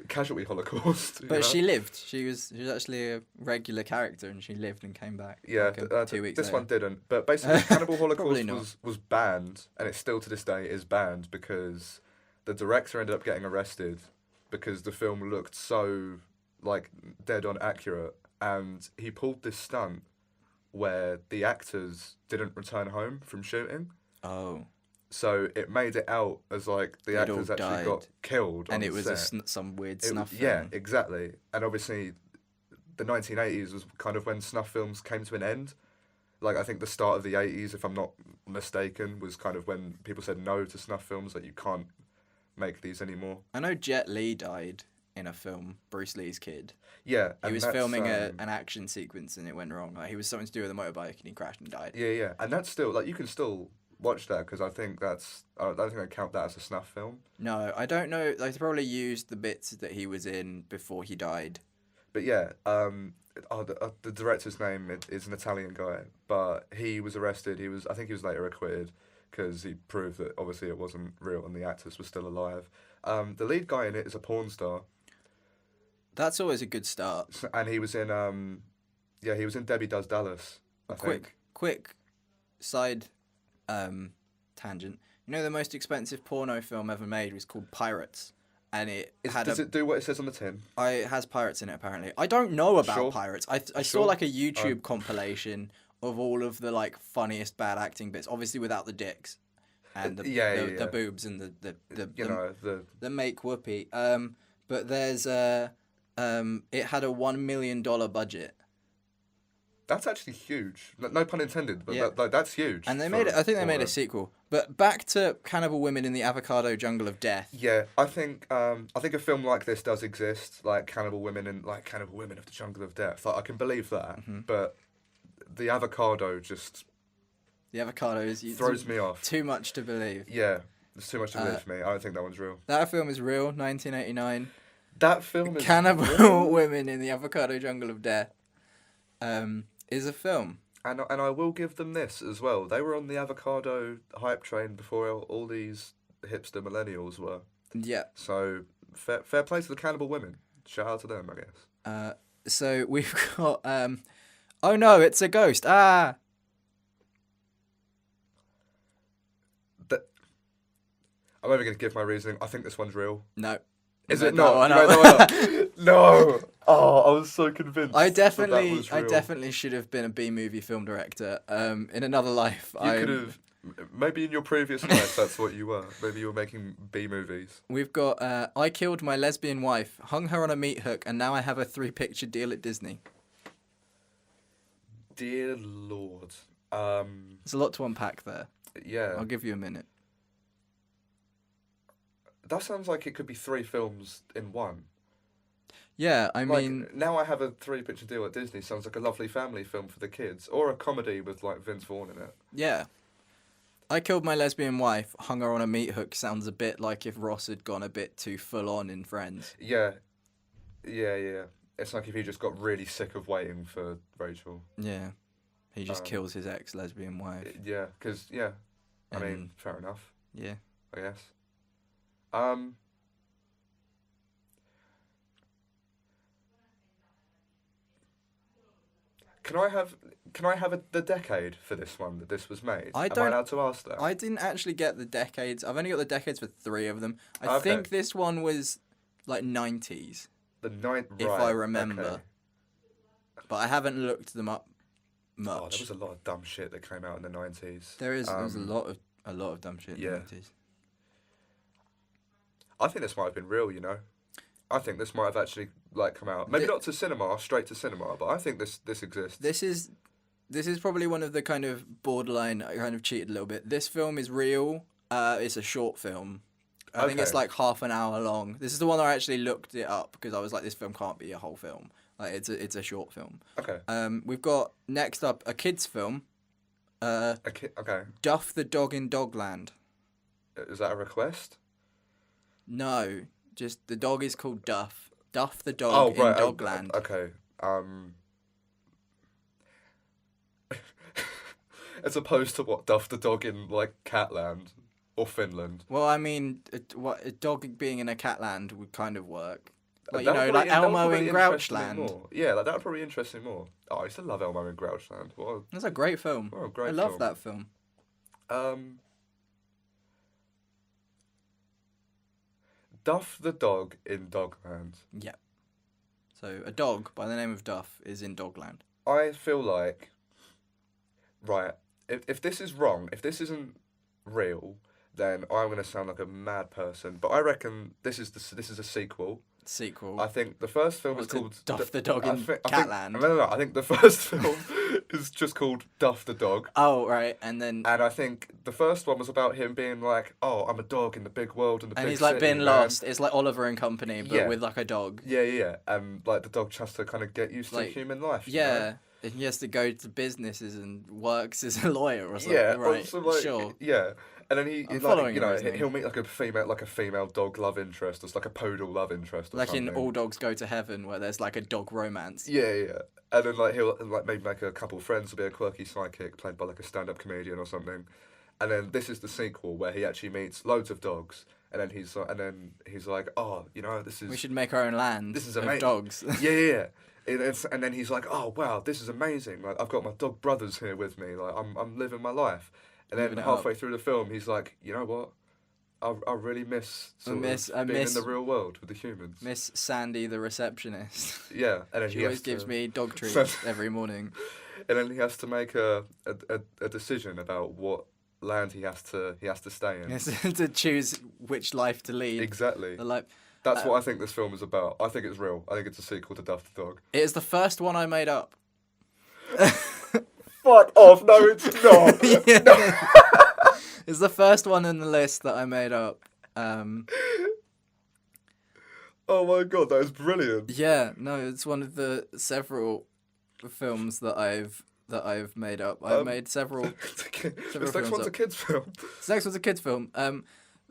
casualty Holocaust. but she lived. She was actually a regular character, and she lived and came back. Yeah, like, 2 weeks this later. one didn't. But basically, Cannibal Probably Holocaust not. was banned, and it still to this day is banned because the director ended up getting arrested because the film looked so like dead on accurate, and he pulled this stunt where the actors didn't return home from shooting, Oh, so it made it out as like the They'd all actors actually got died. killed, on and the it was set. some weird It- snuff yeah, film. exactly. And obviously, the 1980s was kind of when snuff films came to an end. Like, I think the start of the 80s, if I'm not mistaken, was kind of when people said no to snuff films, like, you can't make these anymore. I know Jet Li died in a film, Bruce Lee's kid. Yeah. He and was that's, filming an action sequence and it went wrong. Like, he was something to do with a motorbike and he crashed and died. Yeah, yeah. And that's still, like, you can still watch that, because I think that's, I don't think I count that as a snuff film. No, I don't know. Like, they probably used the bits that he was in before he died. But yeah, the director's name is an Italian guy, but he was arrested. I think he was later acquitted because he proved that obviously it wasn't real and the actors were still alive. The lead guy in it is a porn star, That's always a good start. and he was in he was in Debbie Does Dallas. I think. Quick side tangent. You You know, the most expensive porno film ever made was called Pirates, and it Does it do what it says on the tin? it has pirates in it apparently. I don't know about Sure. pirates. I saw Sure. like a YouTube compilation of all of the like funniest bad acting bits, obviously without the dicks and the Yeah. boobs and the the make whoopee. But there's it had a $1 million budget. that's actually huge. No pun intended, but Yeah. that's huge. And they for- made it. I think they for made a them. sequel. But back to Cannibal Women in the Avocado Jungle of Death. Yeah, I think a film like this does exist, like Cannibal Women of the Jungle of Death. Like, I can believe that, but the avocado just The avocado is throws me off. too much to believe. Yeah, there's too much to believe for me. I don't think that one's real. That film is real. 1989. That film is Cannibal real, Women in the Avocado Jungle of Death is a film. and I will give them this as well. They were on the avocado hype train before all these hipster millennials were. Yeah. So fair play to the Cannibal Women. Shout out to them, I guess. So we've got. Oh no! It's a ghost. Ah. I'm only going to give my reasoning. I think this one's real. No. Is No, it not? no, No. No. Oh, I was so convinced. I that was I real. definitely should have been a B movie film director. In another life, You could have. Maybe in your previous life, that's what you were. Maybe you were making B movies. We've got. I killed my lesbian wife, hung her on a meat hook, and now I have a 3-picture deal at Disney. Dear Lord. There's a lot to unpack there. Yeah. I'll give you a minute. That sounds like it could be 3 films in one. Yeah, I Like, mean, now I have a 3-picture deal at Disney. Sounds like a lovely family film for the kids, or a comedy with like Vince Vaughn in it. yeah. I killed my lesbian wife, hung her on a meat hook. Sounds a bit like if Ross had gone a bit too full on in Friends. Yeah. It's like if he just got really sick of waiting for Rachel. Yeah. He just kills his ex-lesbian wife. Yeah, because I mean, And- fair enough, Yeah. I guess. Can I have the decade for this one that this was made? I Am don't- I allowed to ask that? I didn't actually get the decades. I've only got the decades for 3 of them. I Okay. think this one was like 90s, The ninth, if right, I remember. okay. but I haven't looked them up Oh, there much. was a lot of dumb shit that came out in the 90s. There's a lot of dumb shit in yeah. the 90s. I think this might have been real, you know. I think this might have actually like come out. Maybe not to cinema, straight to cinema, but I think this exists. This is probably one of the kind of borderline. I kind of cheated a little bit. This film is real. It's a short film. I think it's Okay. like half an hour long. This is the one where I actually looked it up because I was like, this film can't be a whole film. Like it's a short film. Okay. We've got next up a kids film. Okay. Duff the Dog in Dogland. Is that a request? No, just the dog is called Duff. Duff the Dog in Dogland. Okay. As opposed to what, Duff the Dog in like Catland or Finland. Well, I mean, a dog being in a catland would kind of work. Like, you That know, would like that would Elmo probably in interest me Grouchland. more. Yeah, like, that would probably interest me more. Oh, I used to love Elmo in Grouchland. What That's a great film. What a great I love film. that film. Duff the Dog in Dogland. Yeah. So a dog by the name of Duff is in Dogland. I feel like, right, if this is wrong, if this isn't real, then I'm going to sound like a mad person. But I reckon this is a sequel. Sequel. I think the first film What, is to called Duff the Dog in Catland? No. I think the first film is just called Duff the Dog. Oh, right. And then... And I think the first one was about him being like, oh, I'm a dog in the big world and the And big he's like city, being man. lost. It's like Oliver and Company, but Yeah. with like a dog. Yeah. And like the dog has to kind of get used Like, to human life. you Yeah. know? And he has to go to businesses and works as a lawyer or something. Yeah, Right. also, like, Sure. Yeah, and then he I'm like, following you your know, reasoning. he'll meet like a female dog love interest, or like a poodle love interest, or Like something. in All Dogs Go to Heaven, where there's like a dog romance. Yeah, and then like he'll like maybe make a couple friends, will be a quirky sidekick played by like a stand-up comedian or something, and then this is the sequel where he actually meets loads of dogs, and then he's like, oh, you know, this is We should make our own land This is of amazing. dogs. yeah. And then he's like, oh wow, this is amazing. Like I've got my dog brothers here with me. Like I'm living my life. And then Moving it halfway up. through the film, he's like, you know what? I really miss I sort miss- of I being miss- in the real world with the humans. Miss Sandy, the receptionist. Yeah, and then She he always has gives to, me dog treats every morning. and then he has to make a decision about what land he has to stay in. Yes, to choose which life to lead. Exactly. The life. That's what I think this film is about. I think it's real. I think it's a sequel to Duff the Dog. It is the first one I made up. Fuck off! No, it's not. Yeah. It's the first one in the list that I made up. Oh my god, that is brilliant. Yeah, no, it's one of the several films that I've made up. I've made several. This films next one's a up. kids' film. This next one's a kids' film.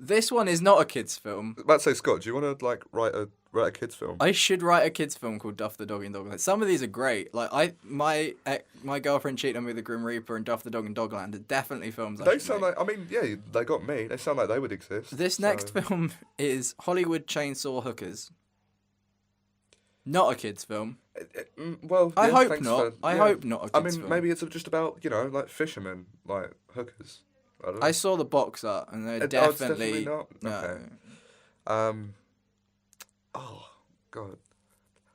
This one is not a kids' film. Let's say, Scott, do you want to like write a kids' film? I should write a kids' film called Duff the Dog in Dogland. Some of these are great. Like my girlfriend cheated on me with the Grim Reaper and Duff the Dog in Dogland are definitely films. They sound like. I mean, yeah, they got me. They sound like they would exist. This next film is Hollywood Chainsaw Hookers. Not a kids' film. Well, I yeah, hope thanks not. for- I yeah. hope not a kids' I mean, film. maybe it's just about like fishermen, like hookers. I don't know. I saw the box art and they're Oh, it's definitely not. no. Okay. Oh god.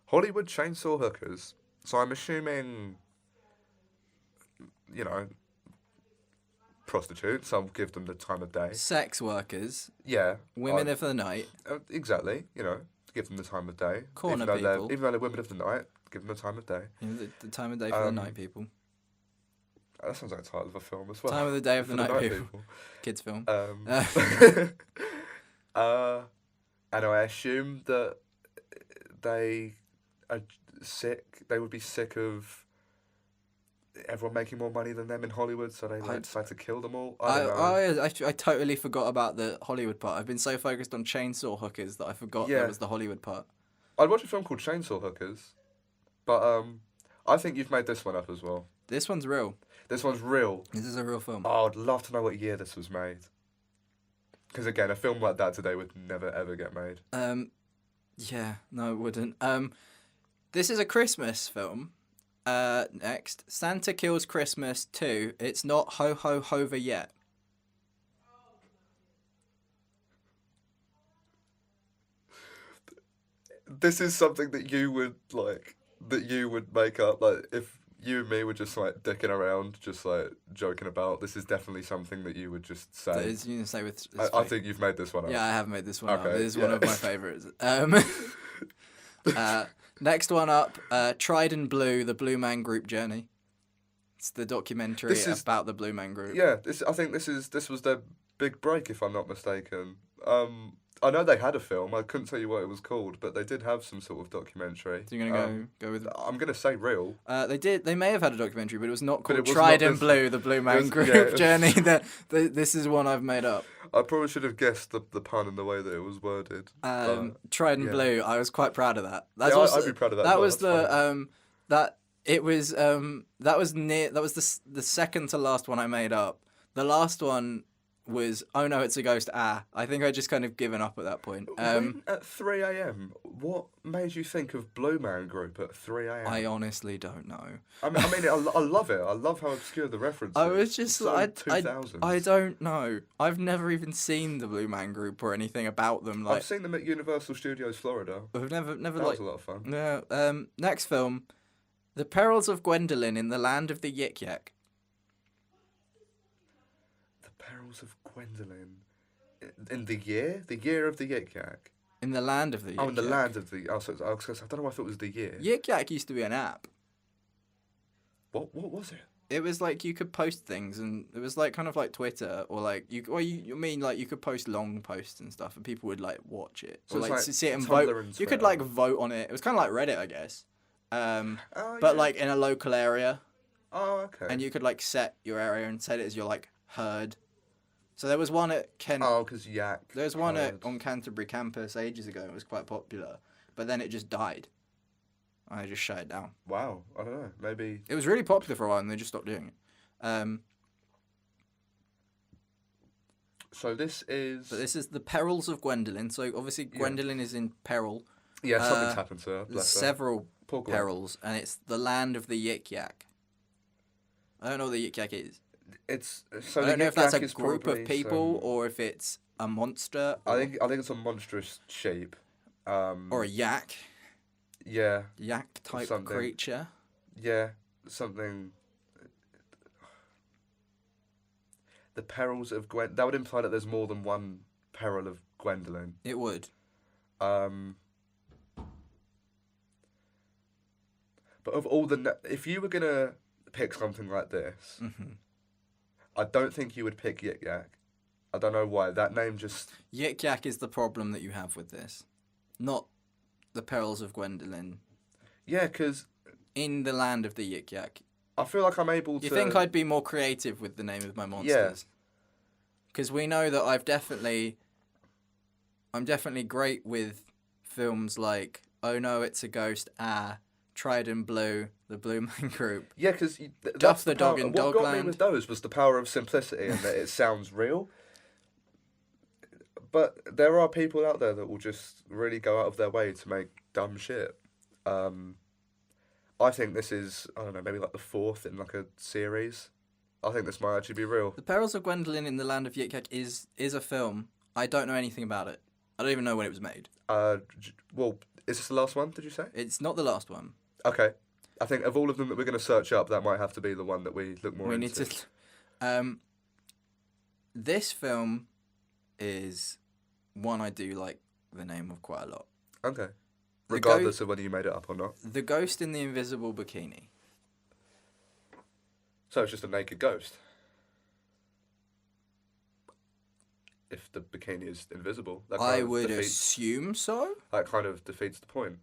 Hollywood Chainsaw Hookers. So I'm assuming, prostitutes. I'll give them the time of day. Sex workers, Yeah. women of the night. Exactly. Give them the time of day. Corner even though people. Even though they're women of the night, give them the time of day. The time of day for the night people. That sounds like the title of a film as well. Time of the day of the For night people. Kids film. And I assume that they are sick. They would be sick of everyone making more money than them in Hollywood, so they decide to kill them all. I don't know. I totally forgot about the Hollywood part. I've been so focused on chainsaw hookers that I forgot there was the Hollywood part. I'd watch a film called Chainsaw Hookers, but I think you've made this one up as well. This one's real. This one's real. This is a real film. Oh, I'd love to know what year this was made. Because again, a film like that today would never ever get made. Yeah, no, it wouldn't. This is a Christmas film. Next, Santa Kills Christmas 2. It's not Ho Ho Hover yet. This is something that you would make up, like if you and me were just like dicking around, just like joking about. This is definitely something that you would just say. That is, you can say with. I think you've made this one up. Yeah, I have made this one up. Okay, It is one of my favourites. Next one up, Tried and Blue, the Blue Man Group Journey. It's the documentary about the Blue Man Group. Yeah, I think this was their big break, if I'm not mistaken. I know they had a film. I couldn't tell you what it was called, but they did have some sort of documentary. So you're gonna go with? I'm gonna say real. They did. They may have had a documentary, but it was not called it was Tried not and this- Blue, the Blue Man was- Group yeah, it was- Journey. This is one I've made up. I probably should have guessed the pun and the way that it was worded. Tried and yeah. Blue. I was quite proud of that. That's Yeah, also, I'd be proud of that. That as well, was that's funny. that was the second to last one I made up. The last one was Oh No, It's a Ghost. I think I just kind of given up at that point. When at 3 a.m., what made you think of Blue Man Group at 3 a.m.? I honestly don't know. I love it. I love how obscure the reference I is. was just So like, 2000s. I don't know. I've never even seen the Blue Man Group or anything about them. Like I've seen them at Universal Studios Florida. I've never That like was a lot of fun. no. Next film, The Perils of Gwendolyn in the Land of the Yik Yak. The Perils of Gwendolyn. In the year of the Yik Yak. In the Land of the Yik Yak. Oh, in the land of the. Oh, so I don't know if it was the year. Yik Yak used to be an app. What was it? It was like you could post things, and it was like kind of like Twitter, or like you could post long posts and stuff, and people would like watch it, So or it's like like sit and Tumblr vote. and You could Twitter. like vote on it. It was kind of like Reddit, I guess, Oh, but yeah. like in a local area, Oh, okay. and you could like set your area and set it as your like herd. So there was one at Kent. Oh, because yak. There was one herd. on Canterbury campus ages ago. It was quite popular, but then it just died. I just shut it down. Wow, I don't know. Maybe. It was really popular for a while, and they just stopped doing it. So this is. But this is The Perils of Gwendolyn. So obviously Gwendolyn is in peril. Yeah, something's happened to her. There's Bless her. several Poor Gwen. perils, and it's the land of the Yik Yak. I don't know what the Yik Yak is. It's so I the don't know Yik if that's Yak a is group of probably people some- or if it's a monster. I think it's a monstrous shape. Or a yak Yeah, type something. creature. yeah, something. The perils of Gwen. That would imply that there's more than one peril of Gwendolyn. It would. Um, but of all if you were gonna pick something like this, Hmm. I don't think you would pick Yik Yak. I don't know why. That name just. Yik Yak is the problem that you have with this, not the perils of Gwendolyn. Yeah, because In the land of the Yik Yak. I feel like I'm able to. You think I'd be more creative with the name of my monsters? Because we know that I'm definitely great with films like Oh No, It's a Ghost, Trident Blue, the Blue Man Group. Yeah, because Duff that's the power. Dog in What got me Dogland. with those was the power of simplicity and that it sounds real. But there are people out there that will just really go out of their way to make dumb shit. I think this is, I don't know, maybe like the fourth in like a series. I think this might actually be real. The Perils of Gwendolyn in the Land of Yik Yak is a film. I don't know anything about it. I don't even know when it was made. Well, is this the last one, did you say? It's not the last one. Okay. I think of all of them that we're going to search up, that might have to be the one that we look more We into. need to. This film is one I do like the name of quite a lot. Okay. The Regardless of whether you made it up or not. The Ghost in the Invisible Bikini. So it's just a naked ghost. If the bikini is invisible, that kind I of would defeats, assume so. that kind of defeats the point.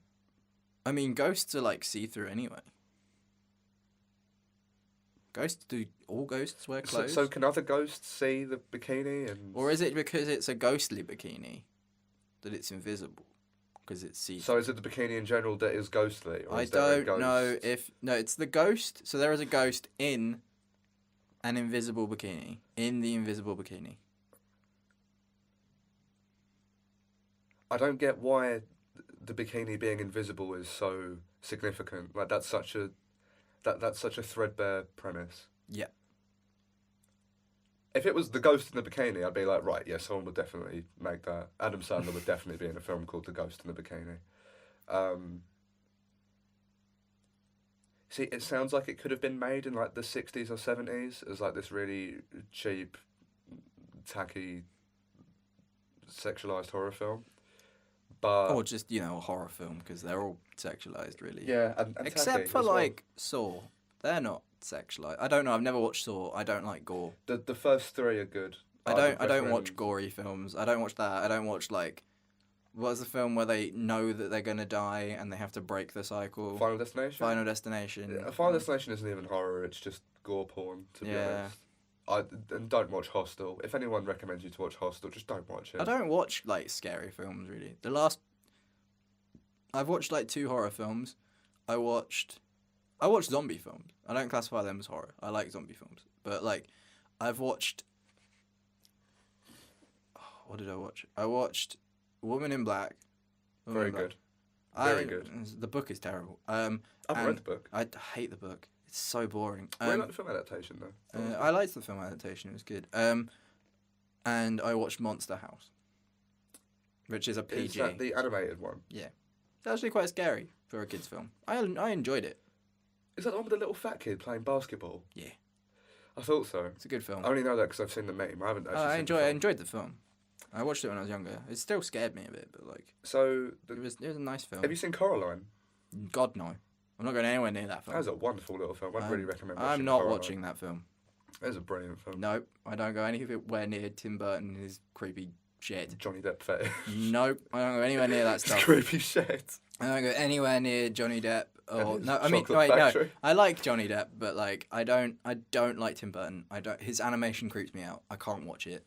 I mean, ghosts are like see-through anyway. All ghosts wear So, clothes? so can other ghosts see the bikini and? Or is it because it's a ghostly bikini that it's invisible? Because it's see-through. So is it the bikini in general that is ghostly? Or I is there a don't know ghost? if... No, it's the ghost. So there is a ghost in an invisible bikini. In the invisible bikini. I don't get why the bikini being invisible is so significant. Like that's such a threadbare premise. Yeah. If it was the ghost in the bikini, I'd be like, right, yeah, someone would definitely make that. Adam Sandler would definitely be in a film called The Ghost in the Bikini. See, it sounds like it could have been made in like the 60s or 70s as like this really cheap, tacky, sexualized horror film. But Or just, a horror film, because they're all sexualized, really. yeah, and Except tacky for, as well. like, Saw. They're not sexualized. I don't know. I've never watched Saw. I don't like gore. The first three are good. I would don't watch recommend- gory films. I don't watch that. I don't watch, like... What's the film where they know that they're going to die and they have to break the cycle? Final Destination. Final Destination. Yeah, Final Destination isn't even horror. It's just gore porn. To be Yeah. honest. And don't watch Hostel. If anyone recommends you to watch Hostel, just don't watch it. I don't watch, like, scary films, really. I've watched, like, 2 horror films. I watched zombie films. I don't classify them as horror. I like zombie films. But, like, I've watched... What did I watch? I watched Woman in Black. Very good. Very good. The book is terrible. I've and read the book. I hate the book. It's so boring. I like the film adaptation though. I liked the film adaptation. It was good. And I watched Monster House, which is a PG. Is that the animated one? Yeah, it's actually quite scary for a kids' film. I enjoyed it. Is that the one with the little fat kid playing basketball? Yeah, I thought so. it's a good film. I only know that because I've seen the meme. I haven't actually. I seen the I film. enjoyed the film. I watched it when I was younger. It still scared me a bit, but like So, it was a nice film. have you seen Coraline? God no, I'm not going anywhere near that film. That was a wonderful little film. I'd really recommend watching I'm not Coraline. watching that film. It was a brilliant film. Nope, I don't go anywhere near Tim Burton and his creepy shit. Johnny Depp fetish. Nope, I don't go anywhere near that It's stuff. creepy shit. I don't go anywhere near Johnny Depp. Or his no, I mean, chocolate wait, no. factory. I like Johnny Depp, but like, I don't like Tim Burton. I don't. His animation creeps me out. I can't watch it.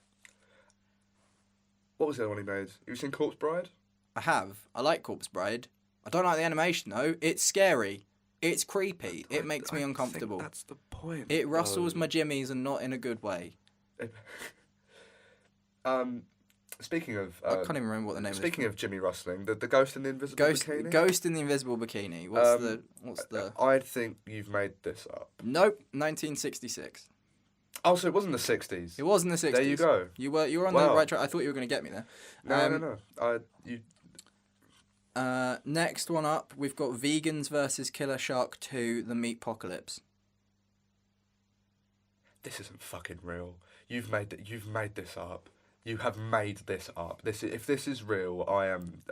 What was the other one he made? Have you seen Corpse Bride? I have. I like Corpse Bride. I don't like the animation though. It's scary. It's creepy. It makes me uncomfortable. That's the point. It rustles my jimmies and not in a good way. Speaking of, I can't even remember what the name. speaking of Jimmy rustling, the ghost in the invisible Ghost, bikini. Ghost in the Invisible Bikini. What's the? I think you've made this up. Nope. 1966. Oh, so it wasn't the 60s. It was in the 60s. There you go. You were on the Wow. right track. I thought you were going to get me there. No. Next one up, we've got Vegans versus Killer Shark 2: The Meat Apocalypse. This isn't fucking real. You've made this up. You have made this up. If this is real, I'm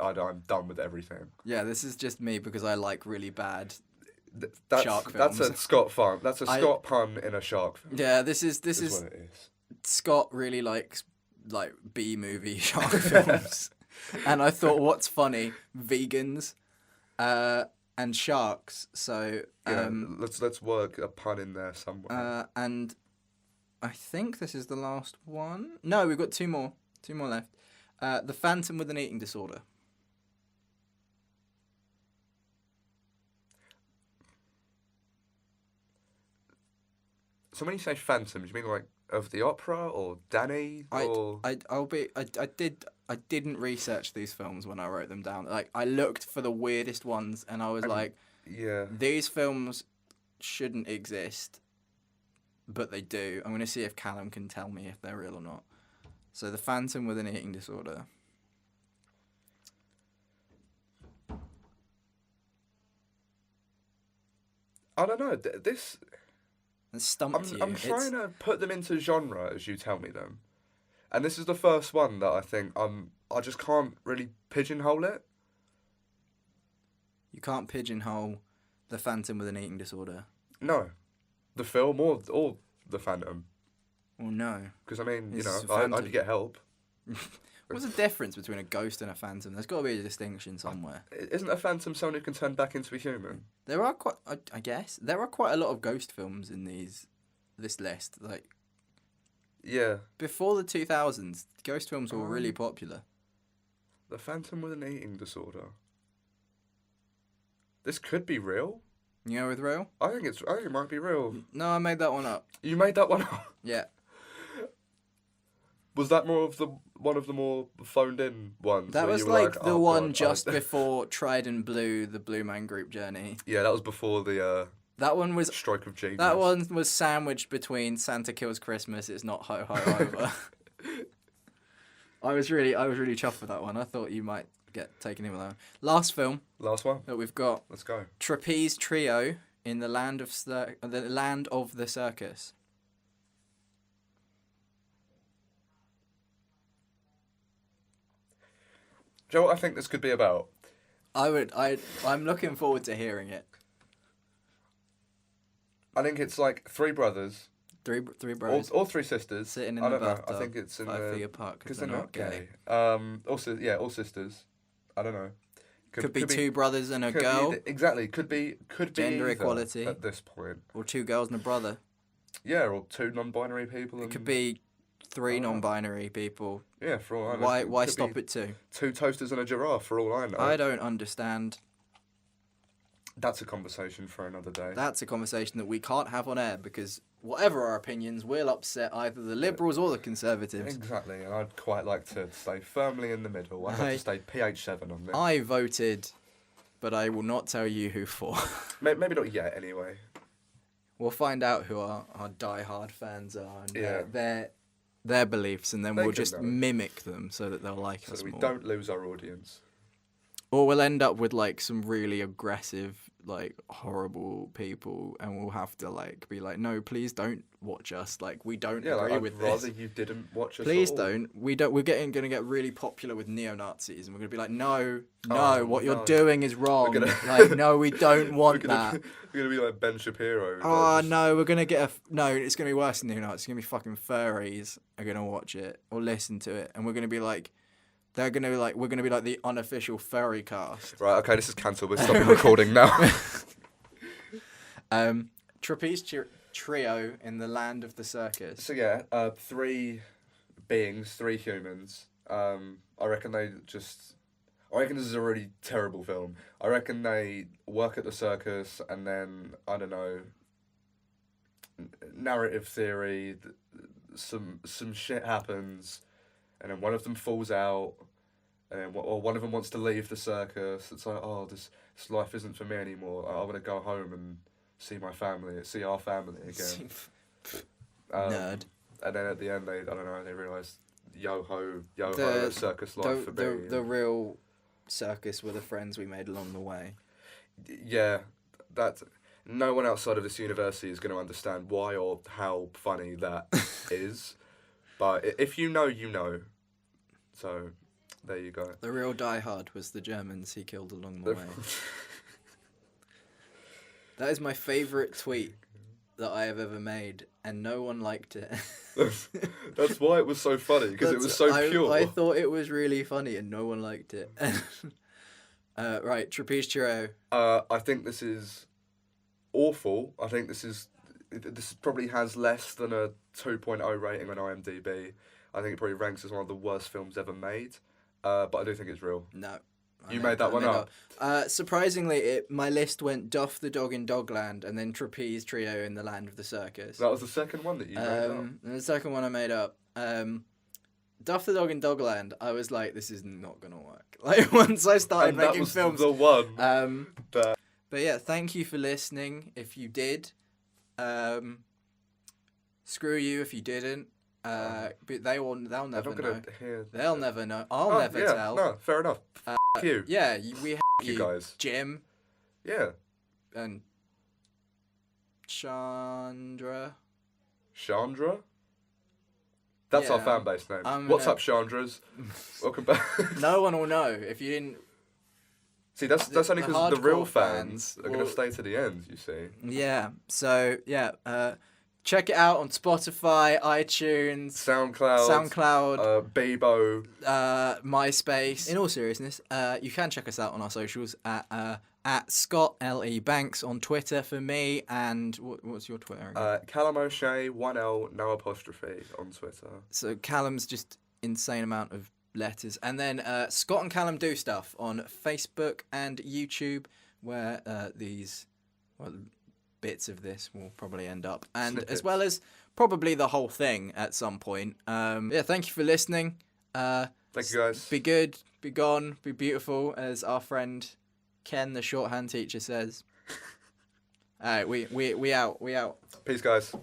done with everything. Yeah, this is just me because I like really bad. That's Shark that's a films. Scott fun. That's a Scott pun in a shark film. Yeah, this is Is what it is. Scott really likes like B movie shark films, and I thought, what's funny, vegans, and sharks. So Yeah, let's work a pun in there somewhere. and I think this is the last one. No, we've got two more left. The Phantom with an Eating Disorder. So when you say Phantom, do you mean like of the opera or Danny or? I didn't research these films when I wrote them down. Like I looked for the weirdest ones, and I was like, Yeah. these films shouldn't exist, but they do. I'm gonna see if Calum can tell me if they're real or not. So the Phantom with an Eating Disorder. I don't know. This. And stumped you. I'm trying to put them into genre as you tell me them, and this is the first one that I think I just can't really pigeonhole it. You can't pigeonhole the Phantom with an Eating Disorder. No, the film or the Phantom. Well, no. Because I mean, This is I Phantom. could get help. What's the difference between a ghost and a phantom? There's got to be a distinction somewhere. Isn't a Phantom someone who can turn back into a human? There are quite, I guess, there are quite a lot of ghost films in this list. Like Yeah, before the 2000s, ghost films were really popular. the Phantom with an eating disorder. This could be real. You know, with real? I think it might be real. No, I made that one up. You made that one up. Yeah. Was that one of the more phoned in ones? That where was you were like the "Oh, one God, just before Trident Blue, the Blue Man Group journey. Yeah, that was before the That one was stroke of genius. That one was sandwiched between Santa Kills Christmas, It's Not Ho Ho Over. I was really chuffed with that one. I thought you might get taken in with that one. Last film Last one. that we've got, Let's go. Trapeze Trio in the Land of the Circus. Do you know what I think this could be about? I'm looking forward to hearing it. I think it's like three brothers, Three bros or three sisters. sitting in I the don't know. bathtub. I think it's in 5 feet apart because because they're not gay. Also, yeah, all sisters. I don't know. Could be two brothers and a could be girl, exactly. Could be Gender either equality. at this point. or two girls and a brother. Yeah, or two non-binary people. It And, could be three I don't know. non-binary people. Yeah, for all I know. Why Could stop be at two? Two toasters and a giraffe, for all I know. I don't understand. That's a conversation for another day. That's a conversation that we can't have on air because whatever our opinions, we'll upset either the Liberals or the Conservatives. Exactly, and I'd quite like to stay firmly in the middle. I'd have to stay PH7 on this. I voted, but I will not tell you who for. Maybe not yet, anyway. We'll find out who our die-hard fans are and Yeah. their beliefs, and then They we'll can just know. mimic them so that they'll like So us that we more. don't lose our audience. Or we'll end up with like some really aggressive, like horrible people, and we'll have to like be like, no, please don't watch us. Like we don't Yeah, agree like, with I'd rather this. you didn't watch us. Please at all. don't. We don't. We're gonna get really popular with neo-Nazis, and we're gonna be like, no, Oh, what you're no. doing is wrong. gonna- Like, no, we don't want We're gonna, that. we're gonna be like Ben Shapiro. Oh like, no, we're gonna get no. It's gonna be worse than neo-Nazis. It's gonna be fucking furries are gonna watch it or listen to it, and we're gonna be like, we're gonna be like the unofficial furry cast. Right, okay, this is cancelled. We're stopping recording now. Trapeze Trio in the Land of the Circus. So yeah, three beings, three humans. I reckon this is a really terrible film. I reckon they work at the circus and then, I don't know, narrative theory, some shit happens, and then one of them falls out, and then, or one of them wants to leave the circus. It's like, oh, this life isn't for me anymore. I want to go home and see our family again. Nerd. And then at the end, I don't know, they realised, yo ho, The- circus life for me. The real circus were the friends we made along the way. Yeah, that no one outside of this university is going to understand why or how funny that is. But if you know, you know. So, there you go. The real diehard was the Germans he killed along the way. That is my favourite tweet that I have ever made, and no one liked it. That's why it was so funny, because it was so pure. I thought it was really funny, and no one liked it. Right, Trapeze Churro. I think this is awful. I think this probably has less than a 2.0 rating on IMDb. I think it probably ranks as one of the worst films ever made. But I do think it's real. No. You made that one up? Surprisingly, my list went Duff the Dog in Dogland and then Trapeze Trio in the Land of the Circus. That was the second one that you made up. And the second one I made up. Duff the Dog in Dogland, I was like, this is not going to work. Like, once I started And that making was films. the one. But yeah, thank you for listening. If you did, screw you if you didn't. But they'll never know. Hear They'll never know. I'll never tell. No, fair enough. F you. Yeah, we You guys. Jim Yeah. and Chandra. Chandra? That's our Yeah, fan base name. I'm What's gonna- up, Chandras? Welcome back. No one will know if you didn't. See, that's only the because the real hardcore fans fans are going will- to stay to the end, you see. Yeah. So yeah, check it out on Spotify, iTunes, SoundCloud. Bebo. MySpace. In all seriousness, you can check us out on our socials at Scott L.E. Banks on Twitter for me, and what's your Twitter again? Calum O'Shea, 1L, no apostrophe on Twitter. So Calum's just insane amount of letters, and then Scott and Calum do stuff on Facebook and YouTube, where these bits of this will probably end up, and Snippets. as well as probably the whole thing at some point. Yeah, thank you for listening. Thank you, guys. Be good, be gone, be beautiful, as our friend Ken, the shorthand teacher, says. All right, we out. Peace, guys.